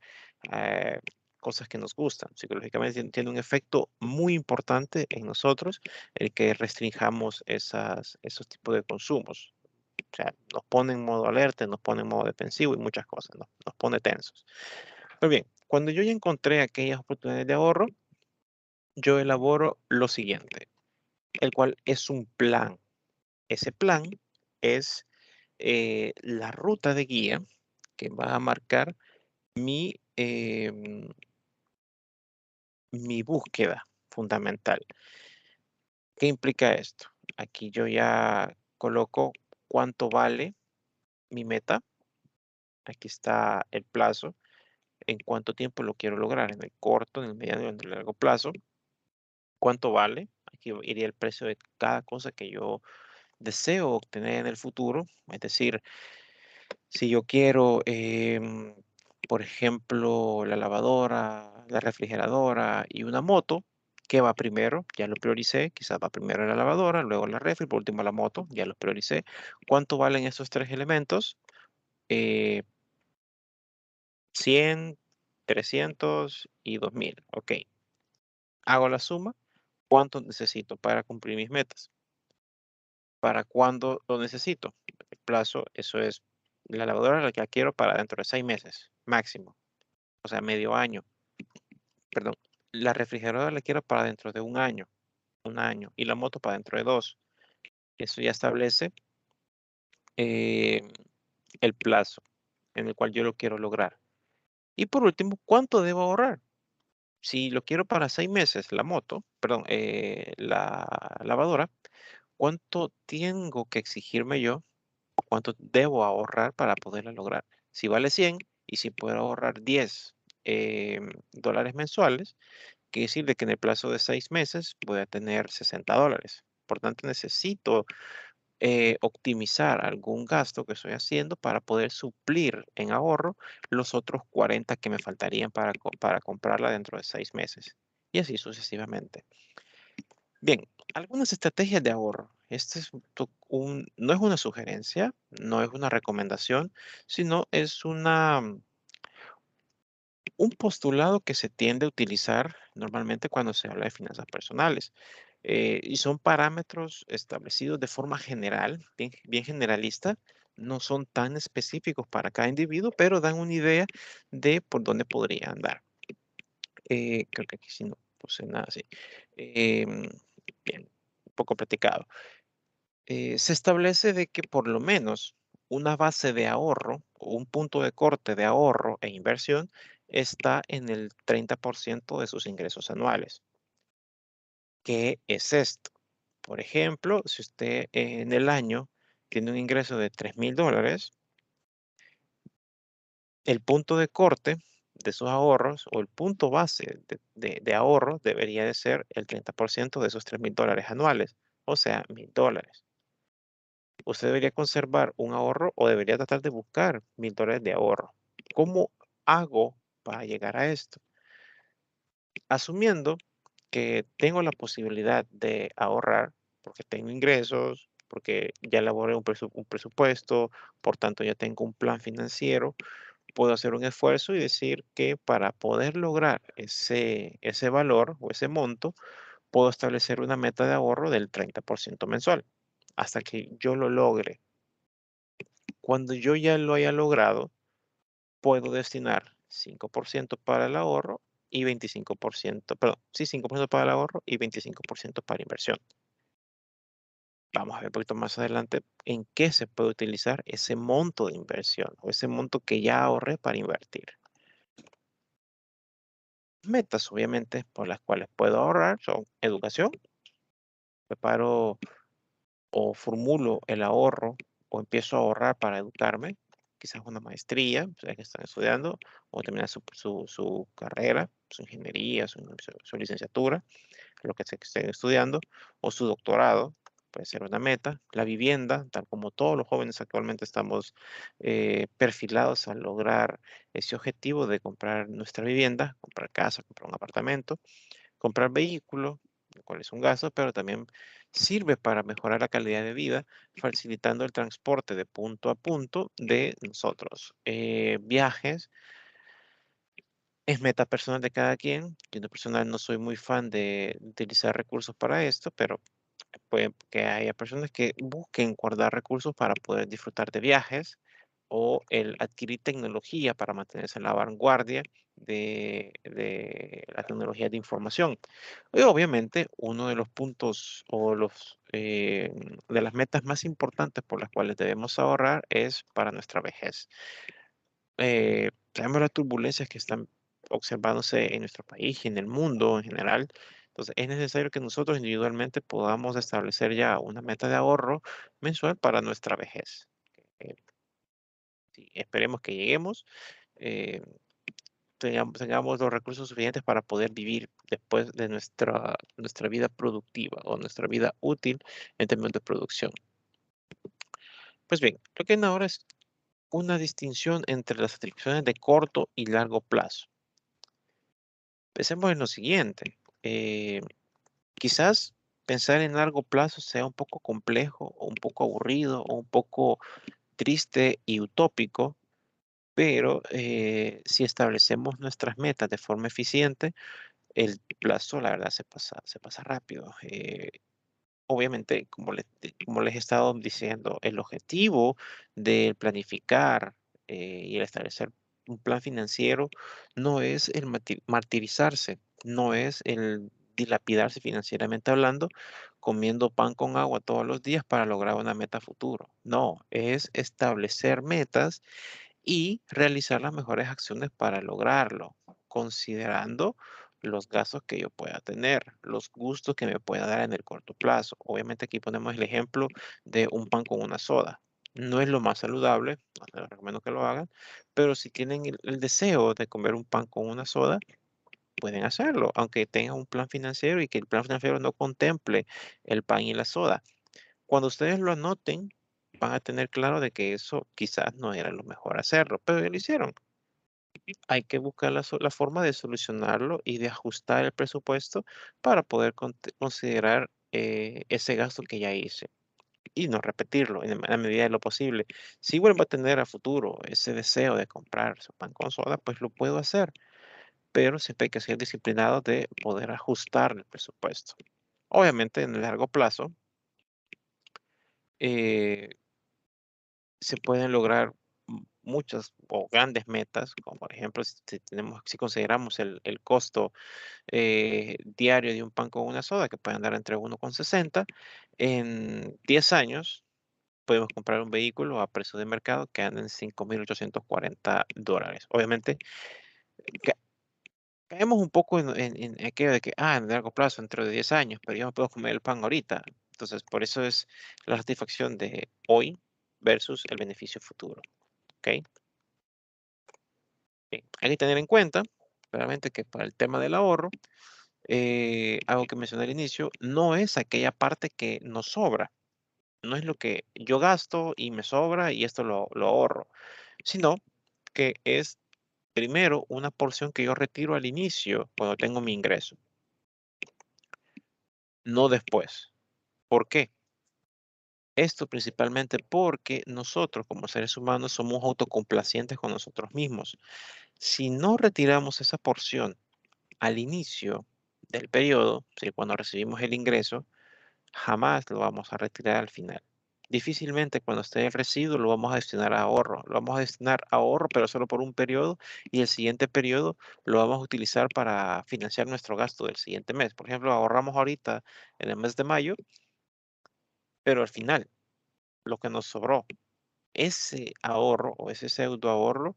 eh, cosas que nos gustan. Psicológicamente tiene un efecto muy importante en nosotros el que restringamos esos tipos de consumos. O sea, nos pone en modo alerta, nos pone en modo defensivo y muchas cosas, nos pone tensos. Pero bien, cuando yo ya encontré aquellas oportunidades de ahorro, yo elaboro lo siguiente, el cual es un plan. Ese plan es la ruta de guía que va a marcar mi búsqueda fundamental. ¿Qué implica esto? Aquí yo ya coloco cuánto vale mi meta. Aquí está el plazo, en cuánto tiempo lo quiero lograr, en el corto, en el mediano y en el largo plazo. ¿Cuánto vale? Aquí iría el precio de cada cosa que yo deseo obtener en el futuro. Es decir, si yo quiero, por ejemplo, la lavadora, la refrigeradora y una moto, ¿qué va primero? Ya lo prioricé, quizás va primero la lavadora, luego la refri, por último la moto, ya lo prioricé. ¿Cuánto valen esos tres elementos? Eh, 100, 300 y 2000. Ok, hago la suma. ¿Cuánto necesito para cumplir mis metas? ¿Para cuándo lo necesito? El plazo, eso es la lavadora la que la quiero para dentro de 6 meses, máximo. O sea, medio año, perdón. La refrigeradora la quiero para dentro de un año, y la moto para dentro de 2. Eso ya establece eh, el plazo en el cual yo lo quiero lograr. Y por último, ¿cuánto debo ahorrar? Si lo quiero para 6 meses, la moto, perdón, la lavadora, ¿cuánto tengo que exigirme yo? ¿Cuánto debo ahorrar para poderla lograr? Si vale 100 y si puedo ahorrar 10 dólares mensuales, quiere decir de que en el plazo de 6 meses voy a tener $60. Por tanto, necesito optimizar algún gasto que estoy haciendo para poder suplir en ahorro los otros 40 que me faltarían para comprarla dentro de 6 meses. Y así sucesivamente. Bien, algunas estrategias de ahorro. Este es no es una sugerencia, no es una recomendación, sino es un postulado que se tiende a utilizar normalmente cuando se habla de finanzas personales. Y son parámetros establecidos de forma general, bien generalista, no son tan específicos para cada individuo, pero dan una idea de por dónde podría andar. Creo que aquí sí no puse nada así. Bien, un poco platicado. Se establece de que por lo menos una base de ahorro o un punto de corte de ahorro e inversión está en el 30% de sus ingresos anuales. ¿Qué es esto? Por ejemplo, si usted en el año tiene un ingreso de $3,000, el punto de corte de sus ahorros o el punto base de ahorro debería de ser el 30% de esos $3,000 anuales, o sea, $1,000. Usted debería conservar un ahorro o debería tratar de buscar $1,000 de ahorro. ¿Cómo hago para llegar a esto? Asumiendo que tengo la posibilidad de ahorrar porque tengo ingresos, porque ya elaboré un presupuesto, por tanto ya tengo un plan financiero, puedo hacer un esfuerzo y decir que para poder lograr ese valor o ese monto, puedo establecer una meta de ahorro del 30% mensual hasta que yo lo logre. Cuando yo ya lo haya logrado, puedo destinar 5% para el ahorro y 25%, perdón, sí, 5% para el ahorro y 25% para inversión. Vamos a ver un poquito más adelante en qué se puede utilizar ese monto de inversión o ese monto que ya ahorré para invertir. Metas, obviamente, por las cuales puedo ahorrar son educación, preparo o formulo el ahorro o empiezo a ahorrar para educarme, quizás una maestría, ya que están estudiando, o terminar su carrera, su ingeniería, su licenciatura, lo que que estén estudiando, o su doctorado, puede ser una meta. La vivienda, tal como todos los jóvenes actualmente estamos perfilados a lograr ese objetivo de comprar nuestra vivienda, comprar casa, comprar un apartamento. Comprar vehículo, lo cual es un gasto, pero también sirve para mejorar la calidad de vida, facilitando el transporte de punto a punto de nosotros. Viajes es meta personal de cada quien. Yo en lo personal no soy muy fan de utilizar recursos para esto, pero puede que haya personas que busquen guardar recursos para poder disfrutar de viajes o el adquirir tecnología para mantenerse en la vanguardia de la tecnología de información. Y obviamente, uno de los puntos o de las metas más importantes por las cuales debemos ahorrar es para nuestra vejez. Sabemos las turbulencias que están observándose en nuestro país y en el mundo en general. Entonces, es necesario que nosotros individualmente podamos establecer ya una meta de ahorro mensual para nuestra vejez. Eh, sí, esperemos que lleguemos, eh, tengamos los recursos suficientes para poder vivir después de nuestra vida productiva o nuestra vida útil en términos de producción. Pues bien, lo que hay ahora es una distinción entre las satisfacciones de corto y largo plazo. Pensemos en lo siguiente. Quizás pensar en largo plazo sea un poco complejo o un poco aburrido o un poco triste y utópico, pero si establecemos nuestras metas de forma eficiente, el plazo, la verdad, se pasa rápido. Obviamente, como les he estado diciendo, el objetivo de planificar y el establecer un plan financiero no es el martirizarse, no es el dilapidarse financieramente hablando, comiendo pan con agua todos los días para lograr una meta futuro. No, es establecer metas y realizar las mejores acciones para lograrlo, considerando los gastos que yo pueda tener, los gustos que me pueda dar en el corto plazo. Obviamente aquí ponemos el ejemplo de un pan con una soda. No es lo más saludable, no les recomiendo que lo hagan, pero si tienen el deseo de comer un pan con una soda, pueden hacerlo, aunque tengan un plan financiero y que el plan financiero no contemple el pan y la soda. Cuando ustedes lo anoten, van a tener claro de que eso quizás no era lo mejor hacerlo, pero ya lo hicieron. Hay que buscar la forma de solucionarlo y de ajustar el presupuesto para poder considerar ese gasto que ya hice y no repetirlo en la medida de lo posible. Si vuelvo a tener a futuro ese deseo de comprar su pan con soda, pues lo puedo hacer, pero siempre hay que ser disciplinado de poder ajustar el presupuesto. Obviamente, en el largo plazo, eh, se pueden lograr muchas o grandes metas, como por ejemplo, si consideramos el costo diario de un pan con una soda, que puede andar entre 1,60, en 10 años podemos comprar un vehículo a precio de mercado que anda en $5,840. Obviamente, ca- caemos un poco en aquello de que, en largo plazo, dentro de 10 años, pero yo no puedo comer el pan ahorita. Entonces, por eso es la satisfacción de hoy versus el beneficio futuro. ¿Ok? Bien, hay que tener en cuenta, claramente, que para el tema del ahorro, algo que mencioné al inicio, no es aquella parte que nos sobra. No es lo que yo gasto y me sobra y esto lo ahorro, sino que es primero una porción que yo retiro al inicio cuando tengo mi ingreso, no después. ¿Por qué? Esto principalmente porque nosotros como seres humanos somos autocomplacientes con nosotros mismos. Si no retiramos esa porción al inicio del periodo, ¿sí? Cuando recibimos el ingreso, jamás lo vamos a retirar al final. Difícilmente cuando esté el residuo lo vamos a destinar a ahorro. Lo vamos a destinar a ahorro, pero solo por un periodo, y el siguiente periodo lo vamos a utilizar para financiar nuestro gasto del siguiente mes. Por ejemplo, ahorramos ahorita en el mes de mayo, pero al final, lo que nos sobró, ese ahorro o ese pseudo ahorro,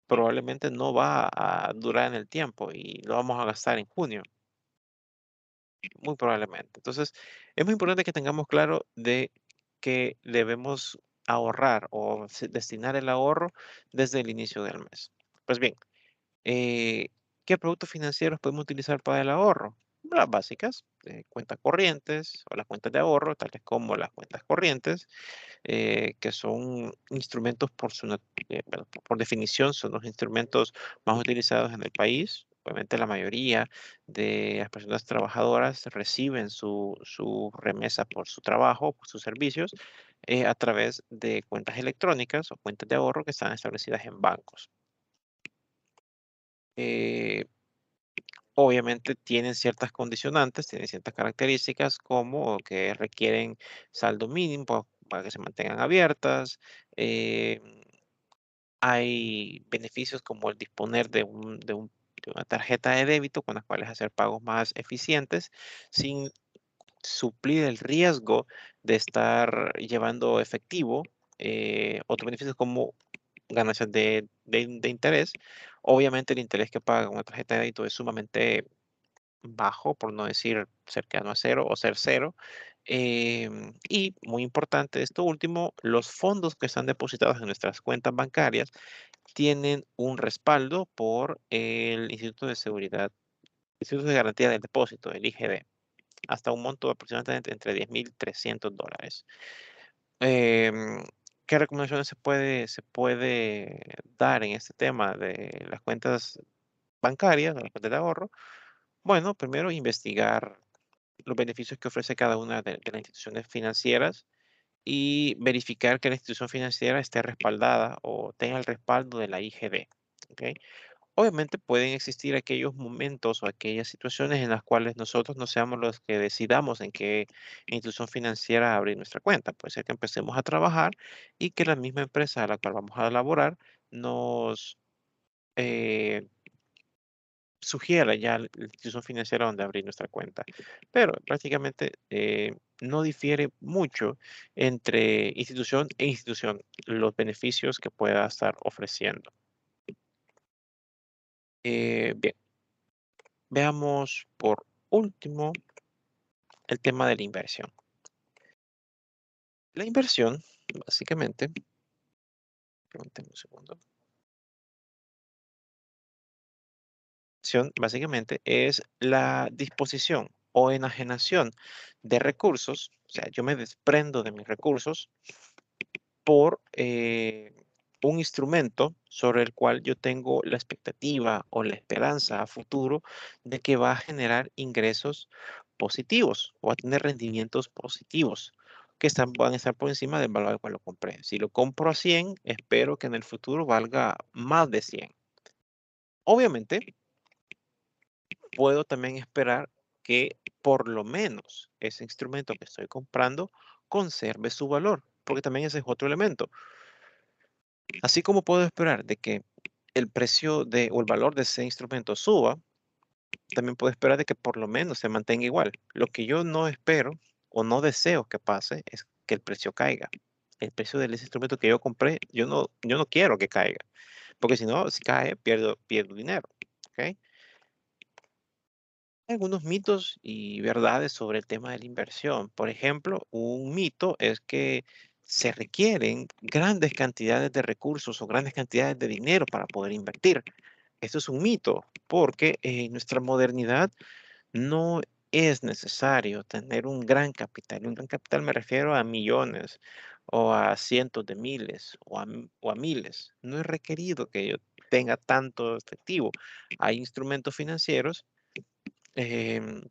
probablemente no va a durar en el tiempo y lo vamos a gastar en junio. Muy probablemente. Entonces, es muy importante que tengamos claro de que debemos ahorrar o destinar el ahorro desde el inicio del mes. Pues bien, eh, ¿qué productos financieros podemos utilizar para el ahorro? Las básicas, cuentas corrientes o las cuentas de ahorro, tales como las cuentas corrientes, que son instrumentos bueno, por definición, son los instrumentos más utilizados en el país. Obviamente la mayoría de las personas trabajadoras reciben su remesa por su trabajo, por sus servicios, a través de cuentas electrónicas o cuentas de ahorro que están establecidas en bancos. Eh, Obviamente tienen ciertas condicionantes, tienen ciertas características como que requieren saldo mínimo para que se mantengan abiertas. eh, Hay beneficios como el disponer de una tarjeta de débito con las cuales hacer pagos más eficientes sin suplir el riesgo de estar llevando efectivo. Otros beneficios como ganancias de interés. Obviamente el interés que paga una tarjeta de débito es sumamente bajo, por no decir cercano a cero o ser cero. Y muy importante esto último, los fondos que están depositados en nuestras cuentas bancarias tienen un respaldo por el Instituto de Garantía del Depósito, el IGD, hasta un monto de aproximadamente entre $10,300. Em, ¿Qué recomendaciones se puede dar en este tema de las cuentas bancarias, de las cuentas de ahorro? Bueno, primero investigar los beneficios que ofrece cada una de las instituciones financieras y verificar que la institución financiera esté respaldada o tenga el respaldo de la IGD. ¿Ok? Obviamente pueden existir aquellos momentos o aquellas situaciones en las cuales nosotros no seamos los que decidamos en qué institución financiera abrir nuestra cuenta. Puede ser que empecemos a trabajar y que la misma empresa a la cual vamos a laborar nos eh, sugiera ya la institución financiera donde abrir nuestra cuenta. Pero prácticamente no difiere mucho entre institución e institución los beneficios que pueda estar ofreciendo. Bien, veamos por último el tema de la inversión. La inversión, básicamente, permítame un segundo. Básicamente es la disposición o enajenación de recursos, o sea, yo me desprendo de mis recursos por un instrumento sobre el cual yo tengo la expectativa o la esperanza a futuro de que va a generar ingresos positivos o a tener rendimientos positivos que van a estar por encima del valor al cual lo compré. Si lo compro a 100, espero que en el futuro valga más de 100. Obviamente, puedo también esperar que por lo menos ese instrumento que estoy comprando conserve su valor, porque también ese es otro elemento. Así como puedo esperar de que el precio o el valor de ese instrumento suba, también puedo esperar de que por lo menos se mantenga igual. Lo que yo no espero o no deseo que pase es que el precio caiga. El precio del instrumento que yo compré, yo no quiero que caiga, porque si no, si cae, pierdo dinero. ¿Ok? Algunos mitos y verdades sobre el tema de la inversión. Por ejemplo, un mito es que se requieren grandes cantidades de recursos o grandes cantidades de dinero para poder invertir. Esto es un mito porque en nuestra modernidad no es necesario tener un gran capital. Un gran capital me refiero a millones o a cientos de miles o a miles. No es requerido que yo tenga tanto efectivo. Hay instrumentos financieros em,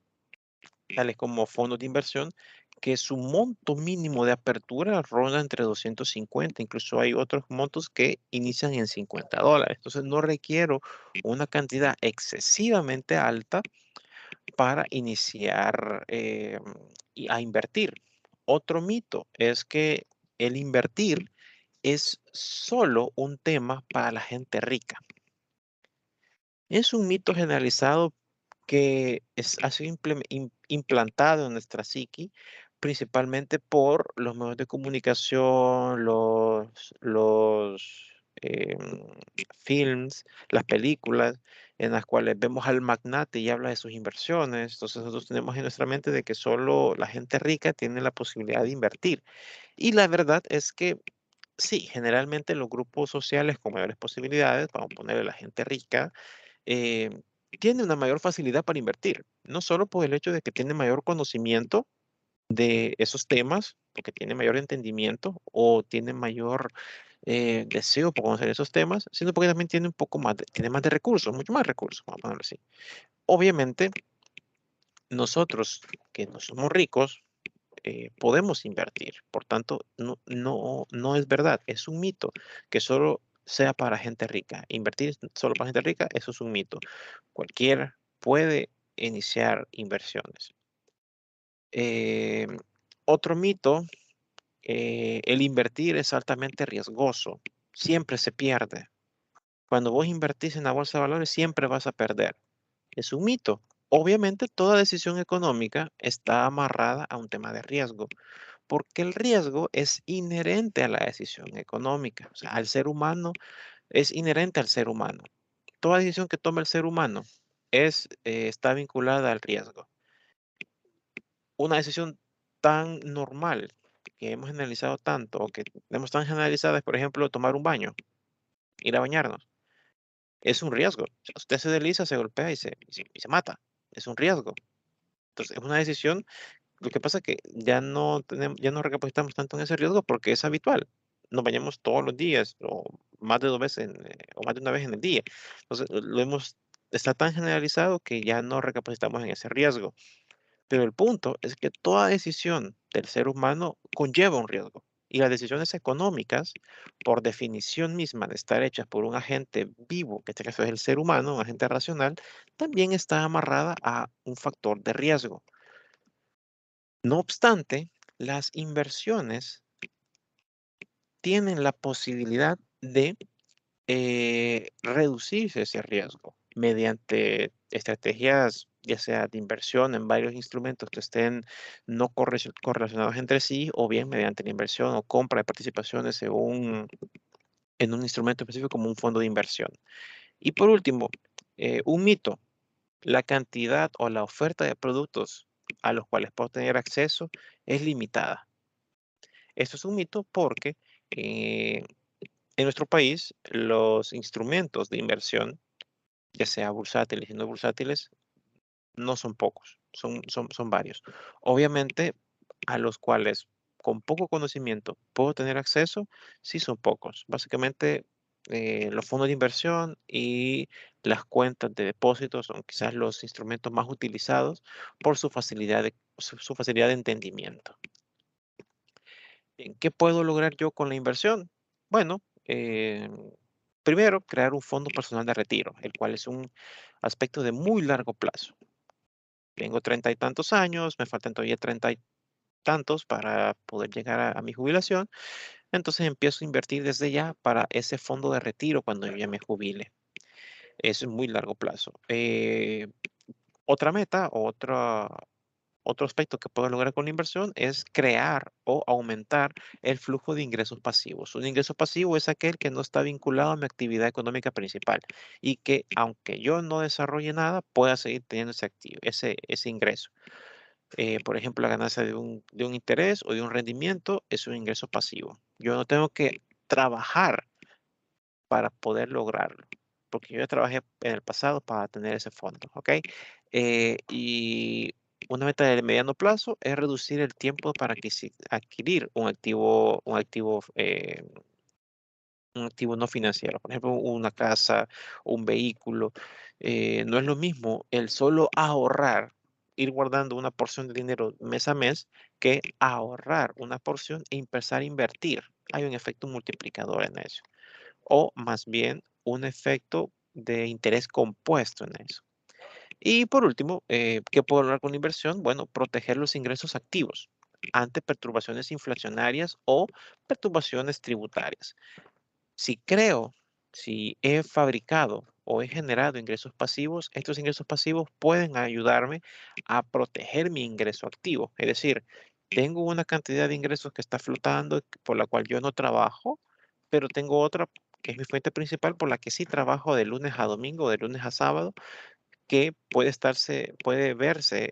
tales como fondos de inversión, que su monto mínimo de apertura ronda entre 250, incluso hay otros montos que inician en $50. Entonces no requiero una cantidad excesivamente alta para iniciar a invertir. Otro mito es que el invertir es solo un tema para la gente rica. Es un mito generalizado que ha sido implantado en nuestra psiqui, principalmente por los medios de comunicación, los films, las películas, en las cuales vemos al magnate y habla de sus inversiones. Entonces nosotros tenemos en nuestra mente de que solo la gente rica tiene la posibilidad de invertir. Y la verdad es que sí, generalmente los grupos sociales con mayores posibilidades, vamos a ponerle la gente rica, eh, tiene una mayor facilidad para invertir, no solo por el hecho de que tiene mayor conocimiento de esos temas, porque tiene mayor entendimiento o tiene mayor deseo por conocer esos temas, sino porque también tiene un poco más, tiene más de recursos, mucho más recursos, vamos a ponerlo así. Obviamente, nosotros que no somos ricos, podemos invertir. Por tanto, no es verdad, es un mito que solo sea para gente rica. Invertir solo para gente rica, eso es un mito. Cualquiera puede iniciar inversiones. Eh, Otro mito, el invertir es altamente riesgoso. Siempre se pierde. Cuando vos invertís en la bolsa de valores, siempre vas a perder. Es un mito. Obviamente, toda decisión económica está amarrada a un tema de riesgo, porque el riesgo es inherente a la decisión económica. O sea, al ser humano es inherente al ser humano. Toda decisión que toma el ser humano está vinculada al riesgo. Una decisión tan normal que hemos generalizado tanto o que tenemos tan generalizada es, por ejemplo, tomar un baño, ir a bañarnos. Es un riesgo. O sea, usted se desliza, se golpea y se mata. Es un riesgo. Entonces, es una decisión. Lo que pasa es que ya no recapacitamos tanto en ese riesgo porque es habitual. Nos bañamos todos los días o más de 2 veces o más de una vez en el día. Entonces, está tan generalizado que ya no recapacitamos en ese riesgo. Pero el punto es que toda decisión del ser humano conlleva un riesgo. Y las decisiones económicas, por definición misma de estar hechas por un agente vivo, que en este caso es el ser humano, un agente racional, también está amarrada a un factor de riesgo. No obstante, las inversiones tienen la posibilidad de reducirse ese riesgo mediante estrategias, ya sea de inversión en varios instrumentos que estén no correlacionados entre sí, o bien mediante la inversión o compra de participaciones en un instrumento específico como un fondo de inversión. Y por último, un mito, la cantidad o la oferta de productos a los cuales puedo tener acceso es limitada. Esto es un mito porque en nuestro país los instrumentos de inversión, ya sea bursátiles y no bursátiles, no son pocos, son varios. Obviamente, a los cuales con poco conocimiento puedo tener acceso, sí son pocos. Básicamente, los fondos de inversión y las cuentas de depósitos son quizás los instrumentos más utilizados por su facilidad de entendimiento. ¿Qué puedo lograr yo con la inversión? Bueno, primero, crear un fondo personal de retiro, el cual es un aspecto de muy largo plazo. Tengo 30 y tantos años, me faltan todavía 30 y tantos para poder llegar a mi jubilación. entonces empiezo a invertir desde ya para ese fondo de retiro cuando yo ya me jubile. Eso es muy largo plazo. Otra meta, otro aspecto que puedo lograr con la inversión es crear o aumentar el flujo de ingresos pasivos. Un ingreso pasivo es aquel que no está vinculado a mi actividad económica principal y que aunque yo no desarrolle nada, pueda seguir teniendo ese ingreso. Por ejemplo, la ganancia de un interés o de un rendimiento es un ingreso pasivo. Yo no tengo que trabajar para poder lograrlo, porque yo ya trabajé en el pasado para tener ese fondo, ¿ok? Y una meta de mediano plazo es reducir el tiempo para adquirir un activo no financiero, por ejemplo, una casa, un vehículo. No es lo mismo el solo ahorrar, ir guardando una porción de dinero mes a mes, que ahorrar una porción e empezar a invertir. Hay un efecto multiplicador en eso, o más bien un efecto de interés compuesto en eso. Y por último, ¿qué puedo lograr con la inversión? Bueno, proteger los ingresos activos ante perturbaciones inflacionarias o perturbaciones tributarias. Si creo, si he fabricado o he generado ingresos pasivos, estos ingresos pasivos pueden ayudarme a proteger mi ingreso activo. Es decir, tengo una cantidad de ingresos que está flotando por la cual yo no trabajo, pero tengo otra que es mi fuente principal por la que sí trabajo de lunes a domingo, de lunes a sábado, que puede verse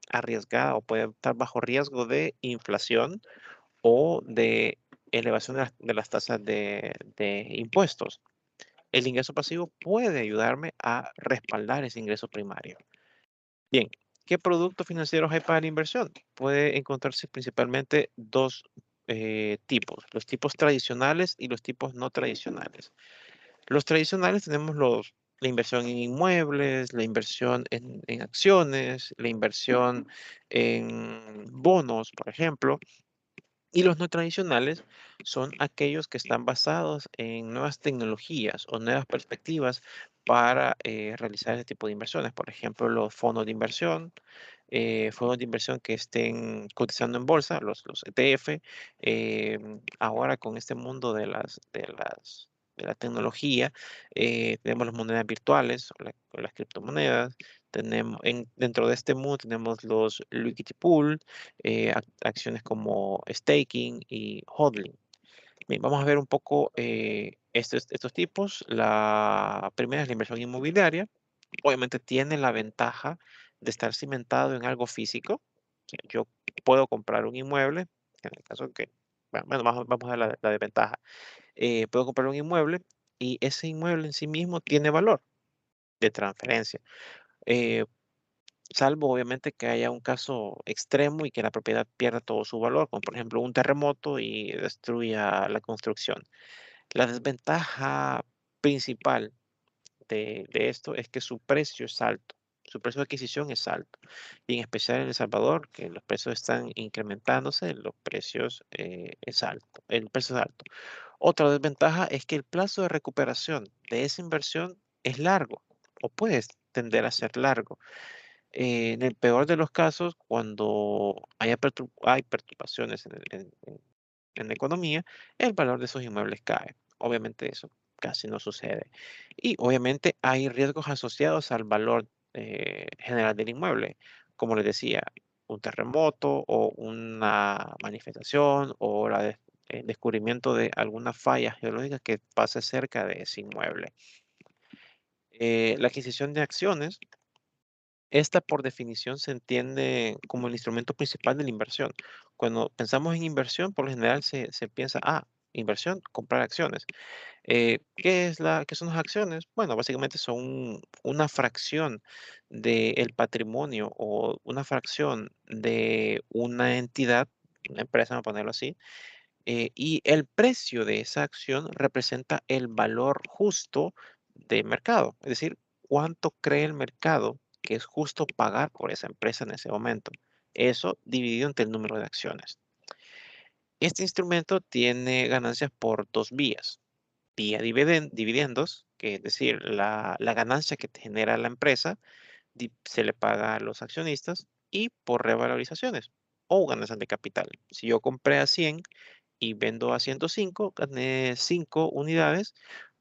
arriesgada o puede estar bajo riesgo de inflación o de elevación de las tasas de impuestos. El ingreso pasivo puede ayudarme a respaldar ese ingreso primario. Bien, ¿qué productos financieros hay para la inversión? Puede encontrarse principalmente dos tipos, los tipos tradicionales y los tipos no tradicionales. Los tradicionales tenemos la inversión en inmuebles, la inversión en acciones, la inversión en bonos, por ejemplo. Y los no tradicionales son aquellos que están basados en nuevas tecnologías o nuevas perspectivas para realizar ese tipo de inversiones. Por ejemplo, los fondos de inversión que estén cotizando en bolsa, los ETF. Ahora con este mundo de la tecnología, tenemos las monedas virtuales o las criptomonedas. Dentro de este mundo tenemos los liquidity pool, acciones como staking y hodling. Bien, vamos a ver un poco estos tipos. La primera es la inversión inmobiliaria. Obviamente tiene la ventaja de estar cimentado en algo físico. O sea, yo puedo comprar un inmueble, en el caso que, bueno, vamos a ver la desventaja. Puedo comprar un inmueble y ese inmueble en sí mismo tiene valor de transferencia. Eh, Salvo obviamente que haya un caso extremo y que la propiedad pierda todo su valor, como por ejemplo un terremoto y destruya la construcción. La desventaja principal de esto es que su precio es alto, su precio de adquisición es alto. Y en especial en El Salvador, que los precios están incrementándose, los precios es alto, el precio es alto. Otra desventaja es que el plazo de recuperación de esa inversión es largo o puede tender a ser largo. En el peor de los casos, cuando hay perturbaciones en la economía, el valor de esos inmuebles cae. Obviamente eso casi no sucede. Y obviamente hay riesgos asociados al valor general del inmueble. Como les decía, un terremoto o una manifestación o el descubrimiento de alguna falla geológica que pase cerca de ese inmueble. La adquisición de acciones, esta, por definición, se entiende como el instrumento principal de la inversión. Cuando pensamos en inversión, por lo general se piensa, inversión, comprar acciones. ¿Qué son las acciones? Bueno, básicamente son una fracción del patrimonio o una fracción de una entidad, una empresa, vamos a ponerlo así, y el precio de esa acción representa el valor justo de mercado, es decir, cuánto cree el mercado que es justo pagar por esa empresa en ese momento. Eso dividido entre el número de acciones. Este instrumento tiene ganancias por dos vías. Vía dividendos, que es decir, la ganancia que te genera la empresa se le paga a los accionistas, y por revalorizaciones o ganancias de capital. Si yo compré a 100 y vendo a 105, gané 5 unidades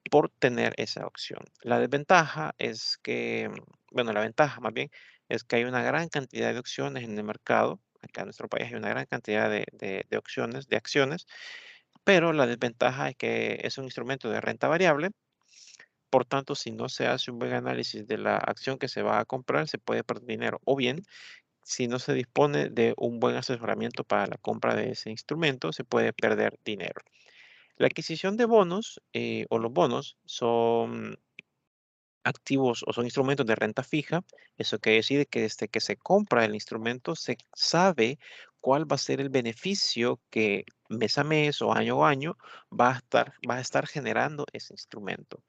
por tener esa opción. La desventaja es que, bueno, la ventaja más bien es que hay una gran cantidad de opciones en el mercado. Acá en nuestro país hay una gran cantidad de opciones, de acciones, pero la desventaja es que es un instrumento de renta variable. Por tanto, si no se hace un buen análisis de la acción que se va a comprar, se puede perder dinero. O bien, si no se dispone de un buen asesoramiento para la compra de ese instrumento, se puede perder dinero. La adquisición de bonos o los bonos son activos o son instrumentos de renta fija. Eso quiere decir que desde que se compra el instrumento se sabe cuál va a ser el beneficio que mes a mes o año a año va a estar generando ese instrumento.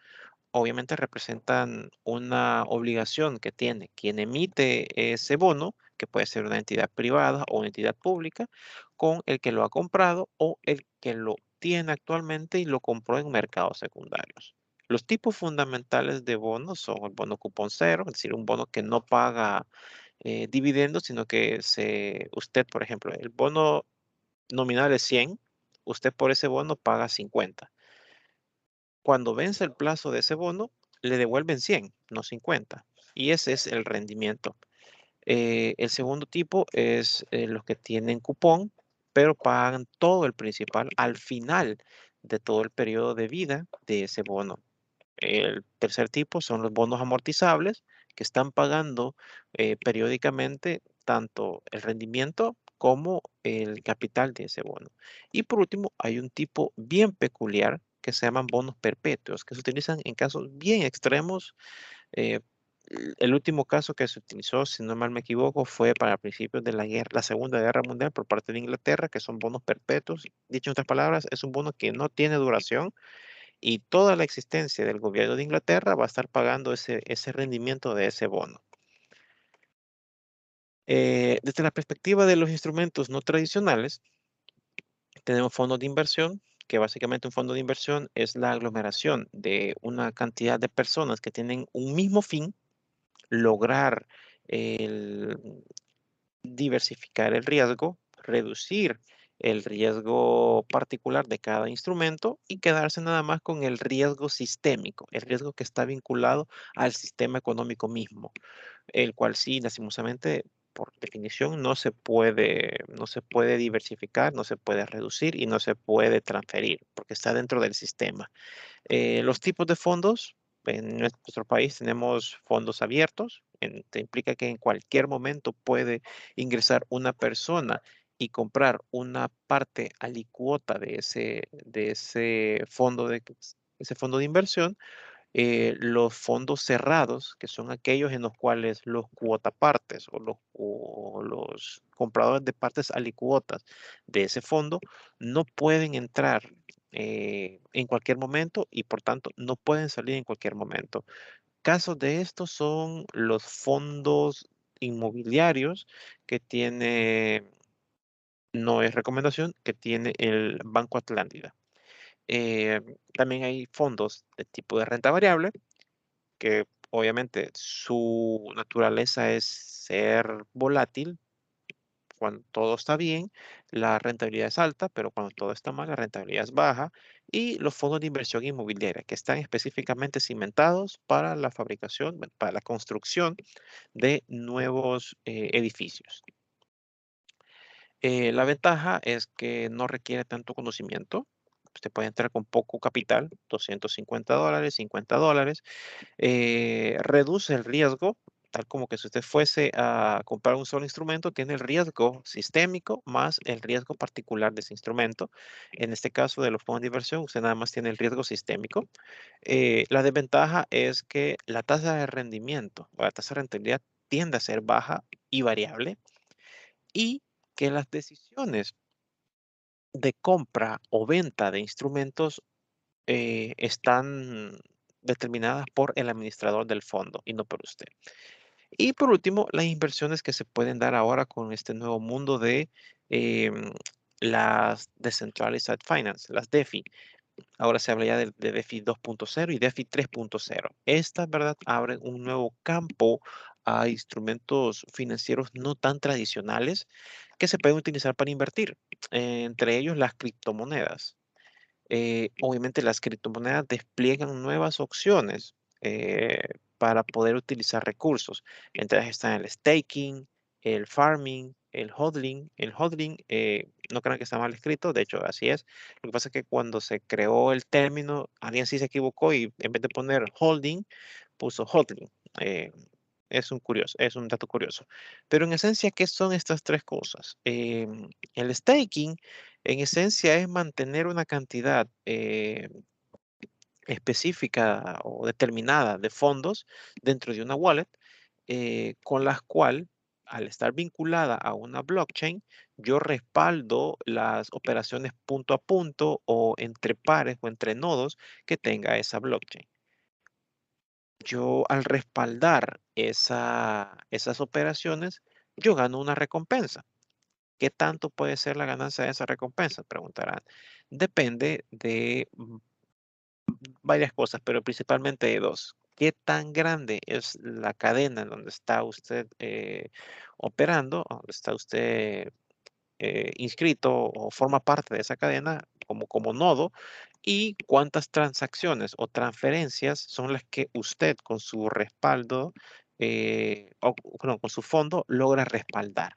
Obviamente representan una obligación que tiene quien emite ese bono, que puede ser una entidad privada o una entidad pública, con el que lo ha comprado o el que lo tiene actualmente y lo compró en mercados secundarios. Los tipos fundamentales de bonos son el bono cupón cero, es decir, un bono que no paga dividendos, sino que usted, por ejemplo, el bono nominal es 100, usted por ese bono paga 50. Cuando vence el plazo de ese bono, le devuelven 100, no 50. Y ese es el rendimiento. El segundo tipo es los que tienen cupón, pero pagan todo el principal al final de todo el periodo de vida de ese bono. El tercer tipo son los bonos amortizables, que están pagando periódicamente tanto el rendimiento como el capital de ese bono. Y por último, hay un tipo bien peculiar que se llaman bonos perpetuos, que se utilizan en casos bien extremos. eh, el último caso que se utilizó, si no mal me equivoco, fue para principios de la Segunda Guerra Mundial por parte de Inglaterra, que son bonos perpetuos. Dicho en otras palabras, es un bono que no tiene duración y toda la existencia del gobierno de Inglaterra va a estar pagando ese rendimiento de ese bono. Desde la perspectiva de los instrumentos no tradicionales, tenemos fondos de inversión, que básicamente un fondo de inversión es la aglomeración de una cantidad de personas que tienen un mismo fin, lograr el diversificar el riesgo, reducir el riesgo particular de cada instrumento y quedarse nada más con el riesgo sistémico, el riesgo que está vinculado al sistema económico mismo, el cual sí, lastimosamente, por definición, no se puede diversificar, no se puede reducir y no se puede transferir, porque está dentro del sistema. Los tipos de fondos, en nuestro país tenemos fondos abiertos, te implica que en cualquier momento puede ingresar una persona y comprar una parte alicuota ese fondo de inversión. Los fondos cerrados, que son aquellos en los cuales los cuotapartes o los compradores de partes alicuotas de ese fondo no pueden entrar en cualquier momento y por tanto no pueden salir en cualquier momento. Casos de estos son los fondos inmobiliarios que tiene, no es recomendación, que tiene el Banco Atlántida. También hay fondos de tipo de renta variable que obviamente su naturaleza es ser volátil. Cuando todo está bien, la rentabilidad es alta, pero cuando todo está mal, la rentabilidad es baja. Y los fondos de inversión inmobiliaria, que están específicamente cimentados para la fabricación, bueno, para la construcción de nuevos edificios. La ventaja es que no requiere tanto conocimiento. Usted puede entrar con poco capital, $250, $50. Reduce el riesgo, tal como que si usted fuese a comprar un solo instrumento, tiene el riesgo sistémico más el riesgo particular de ese instrumento. En este caso de los fondos de inversión, usted nada más tiene el riesgo sistémico. La desventaja es que la tasa de rendimiento o la tasa de rentabilidad tiende a ser baja y variable y que las decisiones de compra o venta de instrumentos están determinadas por el administrador del fondo y no por usted. Y por último, las inversiones que se pueden dar ahora con este nuevo mundo de em, las Decentralized Finance, las DeFi. Ahora se habla ya de DeFi 2.0 y DeFi 3.0. Estas, ¿verdad?, abren un nuevo campo a instrumentos financieros no tan tradicionales que se pueden utilizar para invertir, entre ellos las criptomonedas. Obviamente las criptomonedas despliegan nuevas opciones para poder utilizar recursos. Entre ellas están el staking, el farming, el hodling. El hodling, no crean que está mal escrito, de hecho así es. Lo que pasa es que cuando se creó el término, alguien sí se equivocó y en vez de poner holding, puso hodling. Eh, es un dato curioso. Pero en esencia, ¿qué son estas tres cosas? El staking en esencia es mantener una cantidad específica o determinada de fondos dentro de una wallet con las cual, al estar vinculada a una blockchain, yo respaldo las operaciones punto a punto o entre pares o entre nodos que tenga esa blockchain. Yo al respaldar esas operaciones, yo gano una recompensa. ¿Qué tanto puede ser la ganancia de esa recompensa? Preguntarán. Depende de varias cosas, pero principalmente de dos. ¿Qué tan grande es la cadena en donde está usted operando, donde está usted inscrito o forma parte de esa cadena como nodo? ¿Y cuántas transacciones o transferencias son las que usted con su respaldo o no, con su fondo logra respaldar?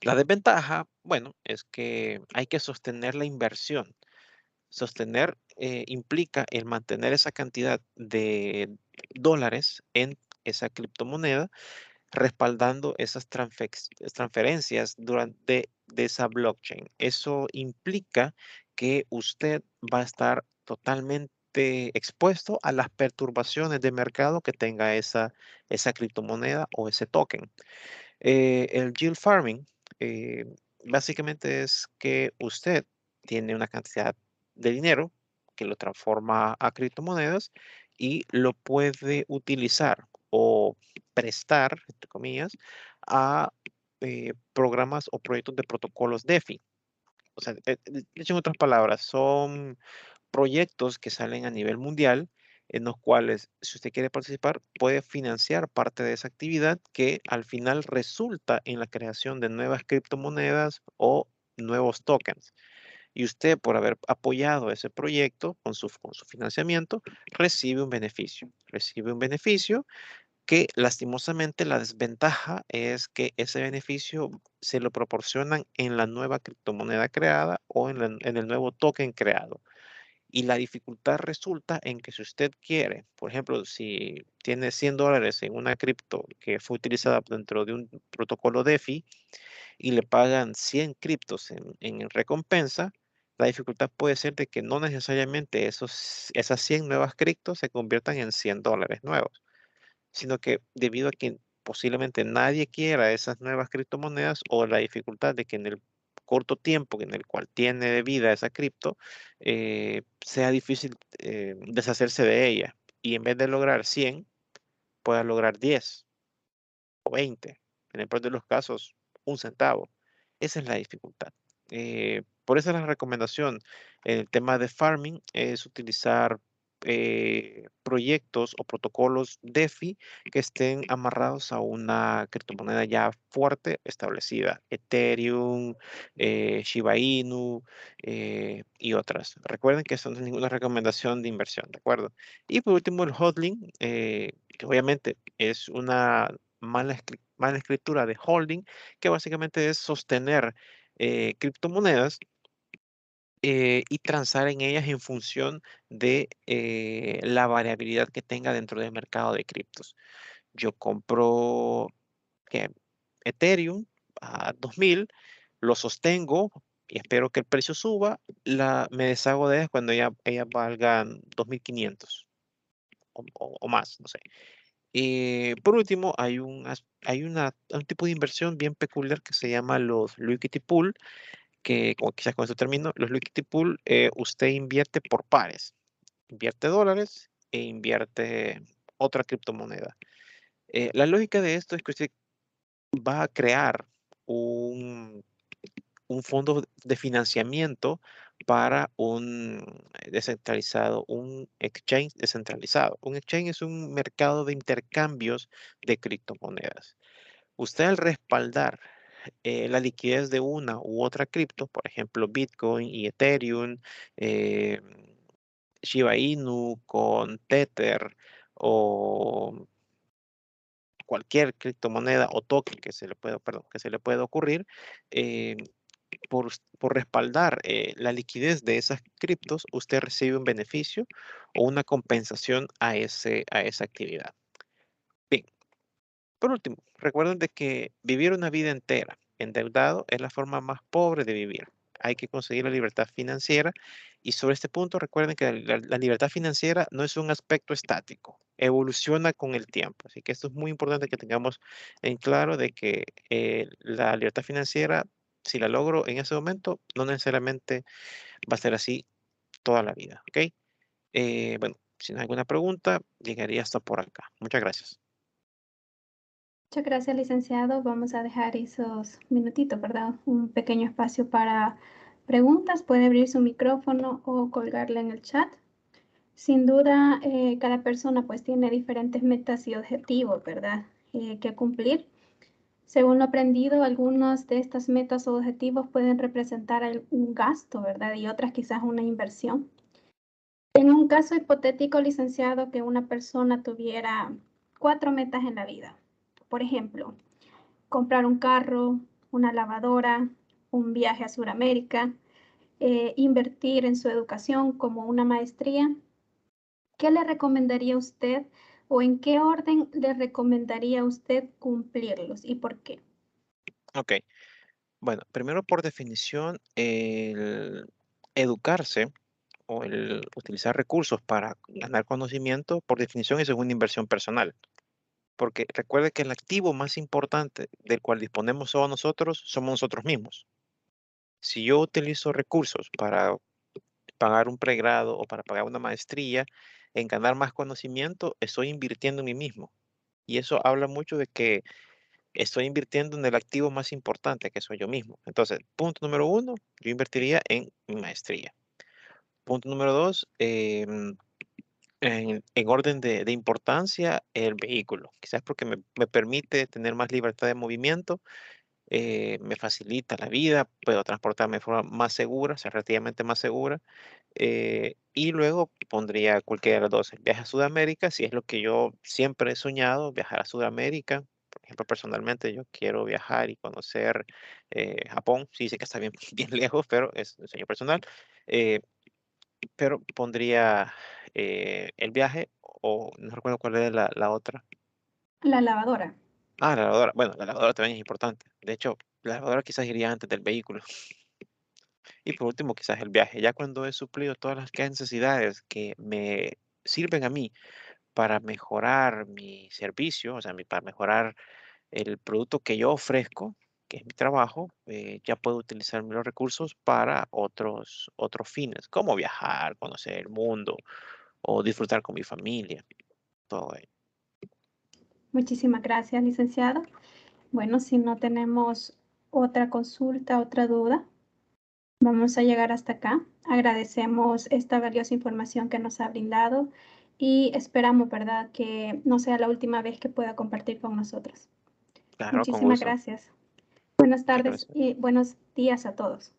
La desventaja, bueno, es que hay que sostener la inversión. Sostener implica el mantener esa cantidad de dólares en esa criptomoneda, respaldando esas transferencias durante de esa blockchain. Eso implica que usted va a estar totalmente expuesto a las perturbaciones de mercado que tenga esa criptomoneda o ese token. El yield farming eh, básicamente es que usted tiene una cantidad de dinero que lo transforma a criptomonedas y lo puede utilizar o prestar, entre comillas, a programas o proyectos de protocolos DeFi. O sea, dicho en otras palabras, son proyectos que salen a nivel mundial en los cuales, si usted quiere participar, puede financiar parte de esa actividad que al final resulta en la creación de nuevas criptomonedas o nuevos tokens. Y usted, por haber apoyado ese proyecto con su financiamiento, recibe un beneficio. Recibe un beneficio que lastimosamente la desventaja es que ese beneficio se lo proporcionan en la nueva criptomoneda creada o en el nuevo token creado. Y la dificultad resulta en que si usted quiere, por ejemplo, si tiene $100 en una cripto que fue utilizada dentro de un protocolo DeFi y le pagan 100 criptos en recompensa, la dificultad puede ser de que no necesariamente esas 100 nuevas criptos se conviertan en $100 nuevos, sino que debido a que posiblemente nadie quiera esas nuevas criptomonedas o la dificultad de que en el corto tiempo en el cual tiene de vida esa cripto, sea difícil deshacerse de ella. Y en vez de lograr 100, pueda lograr 10 o 20. En el peor de los casos, un centavo. Esa es la dificultad. Por eso la recomendación en el tema de farming es utilizar proyectos o protocolos DeFi que estén amarrados a una criptomoneda ya fuerte establecida, Ethereum, Shiba Inu y otras. Recuerden que eso no es ninguna recomendación de inversión, ¿de acuerdo? Y por último, el hodling, que obviamente es una mala escritura de holding, que básicamente es sostener criptomonedas y transar en ellas en función de la variabilidad que tenga dentro del mercado de criptos. Yo compro ¿qué? Ethereum a 2000, lo sostengo y espero que el precio suba, me deshago de ellas cuando ellas valgan 2500 o más, no sé. Por último, hay un tipo de inversión bien peculiar que se llama los liquidity pool, que o quizás con ese término, los liquidity pool, usted invierte por pares, invierte dólares e invierte otra criptomoneda. La lógica de esto es que usted va a crear un, un fondo de financiamiento para un descentralizado, un exchange descentralizado. Un exchange es un mercado de intercambios de criptomonedas. Usted al respaldar la liquidez de una u otra cripto, por ejemplo, Bitcoin y Ethereum, eh, Shiba Inu con Tether o cualquier criptomoneda o token que se le pueda, perdón, que se le pueda ocurrir, eh, por respaldar la liquidez de esas criptos, usted recibe un beneficio o una compensación a esa actividad. Bien, por último, recuerden de que vivir una vida entera endeudado es la forma más pobre de vivir. Hay que conseguir la libertad financiera y sobre este punto recuerden que la libertad financiera no es un aspecto estático, evoluciona con el tiempo. Así que esto es muy importante que tengamos en claro de que la libertad financiera, si la logro en ese momento, no necesariamente va a ser así toda la vida. ¿Ok? Bueno, si no hay alguna pregunta, llegaría hasta por acá. Muchas gracias. Muchas gracias, licenciado. Vamos a dejar esos minutitos, ¿verdad? Un pequeño espacio para preguntas. Puede abrir su micrófono o colgarle en el chat. Sin duda, cada persona pues tiene diferentes metas y objetivos, ¿verdad? Que cumplir. Según lo aprendido, algunas de estas metas o objetivos pueden representar un gasto, ¿verdad? Y otras quizás una inversión. En un caso hipotético, licenciado, que una persona tuviera 4 metas en la vida. Por ejemplo, comprar un carro, una lavadora, un viaje a Sudamérica, invertir en su educación como una maestría. ¿Qué le recomendaría usted o en qué orden le recomendaría usted cumplirlos y por qué? Ok. Bueno, primero por definición, el educarse o el utilizar recursos para ganar conocimiento, por definición, eso es una inversión personal. Porque recuerde que el activo más importante del cual disponemos todos nosotros somos nosotros mismos. Si yo utilizo recursos para pagar un pregrado o para pagar una maestría, en ganar más conocimiento, estoy invirtiendo en mí mismo. Y eso habla mucho de que estoy invirtiendo en el activo más importante, que soy yo mismo. Entonces, punto número uno, yo invertiría en mi maestría. Punto número dos, en orden de importancia, el vehículo. Quizás porque me permite tener más libertad de movimiento, me facilita la vida, puedo transportarme de forma más segura, o sea, relativamente más segura. Y luego pondría cualquiera de los dos, el viaje a Sudamérica, si es lo que yo siempre he soñado, viajar a Sudamérica. Por ejemplo, personalmente yo quiero viajar y conocer Japón. Sí, sé que está bien, bien lejos, pero es un sueño personal. Eh, pero pondría el viaje o no recuerdo cuál era la otra. La lavadora. Ah, la lavadora. Bueno, la lavadora también es importante. De hecho, la lavadora quizás iría antes del vehículo. Y por último, quizás el viaje. Ya cuando he suplido todas las necesidades que me sirven a mí para mejorar mi servicio, o sea, para mejorar el producto que yo ofrezco, que es mi trabajo, ya puedo utilizar los recursos para otros fines, como viajar, conocer el mundo o disfrutar con mi familia, todo ello. Muchísimas gracias, licenciado. Bueno, si no tenemos otra consulta, otra duda, vamos a llegar hasta acá. Agradecemos esta valiosa información que nos ha brindado y esperamos, ¿verdad?, que no sea la última vez que pueda compartir con nosotros. Claro, con Muchísimas gusto. gracias. Buenas Muchas tardes gracias. y buenos días a todos.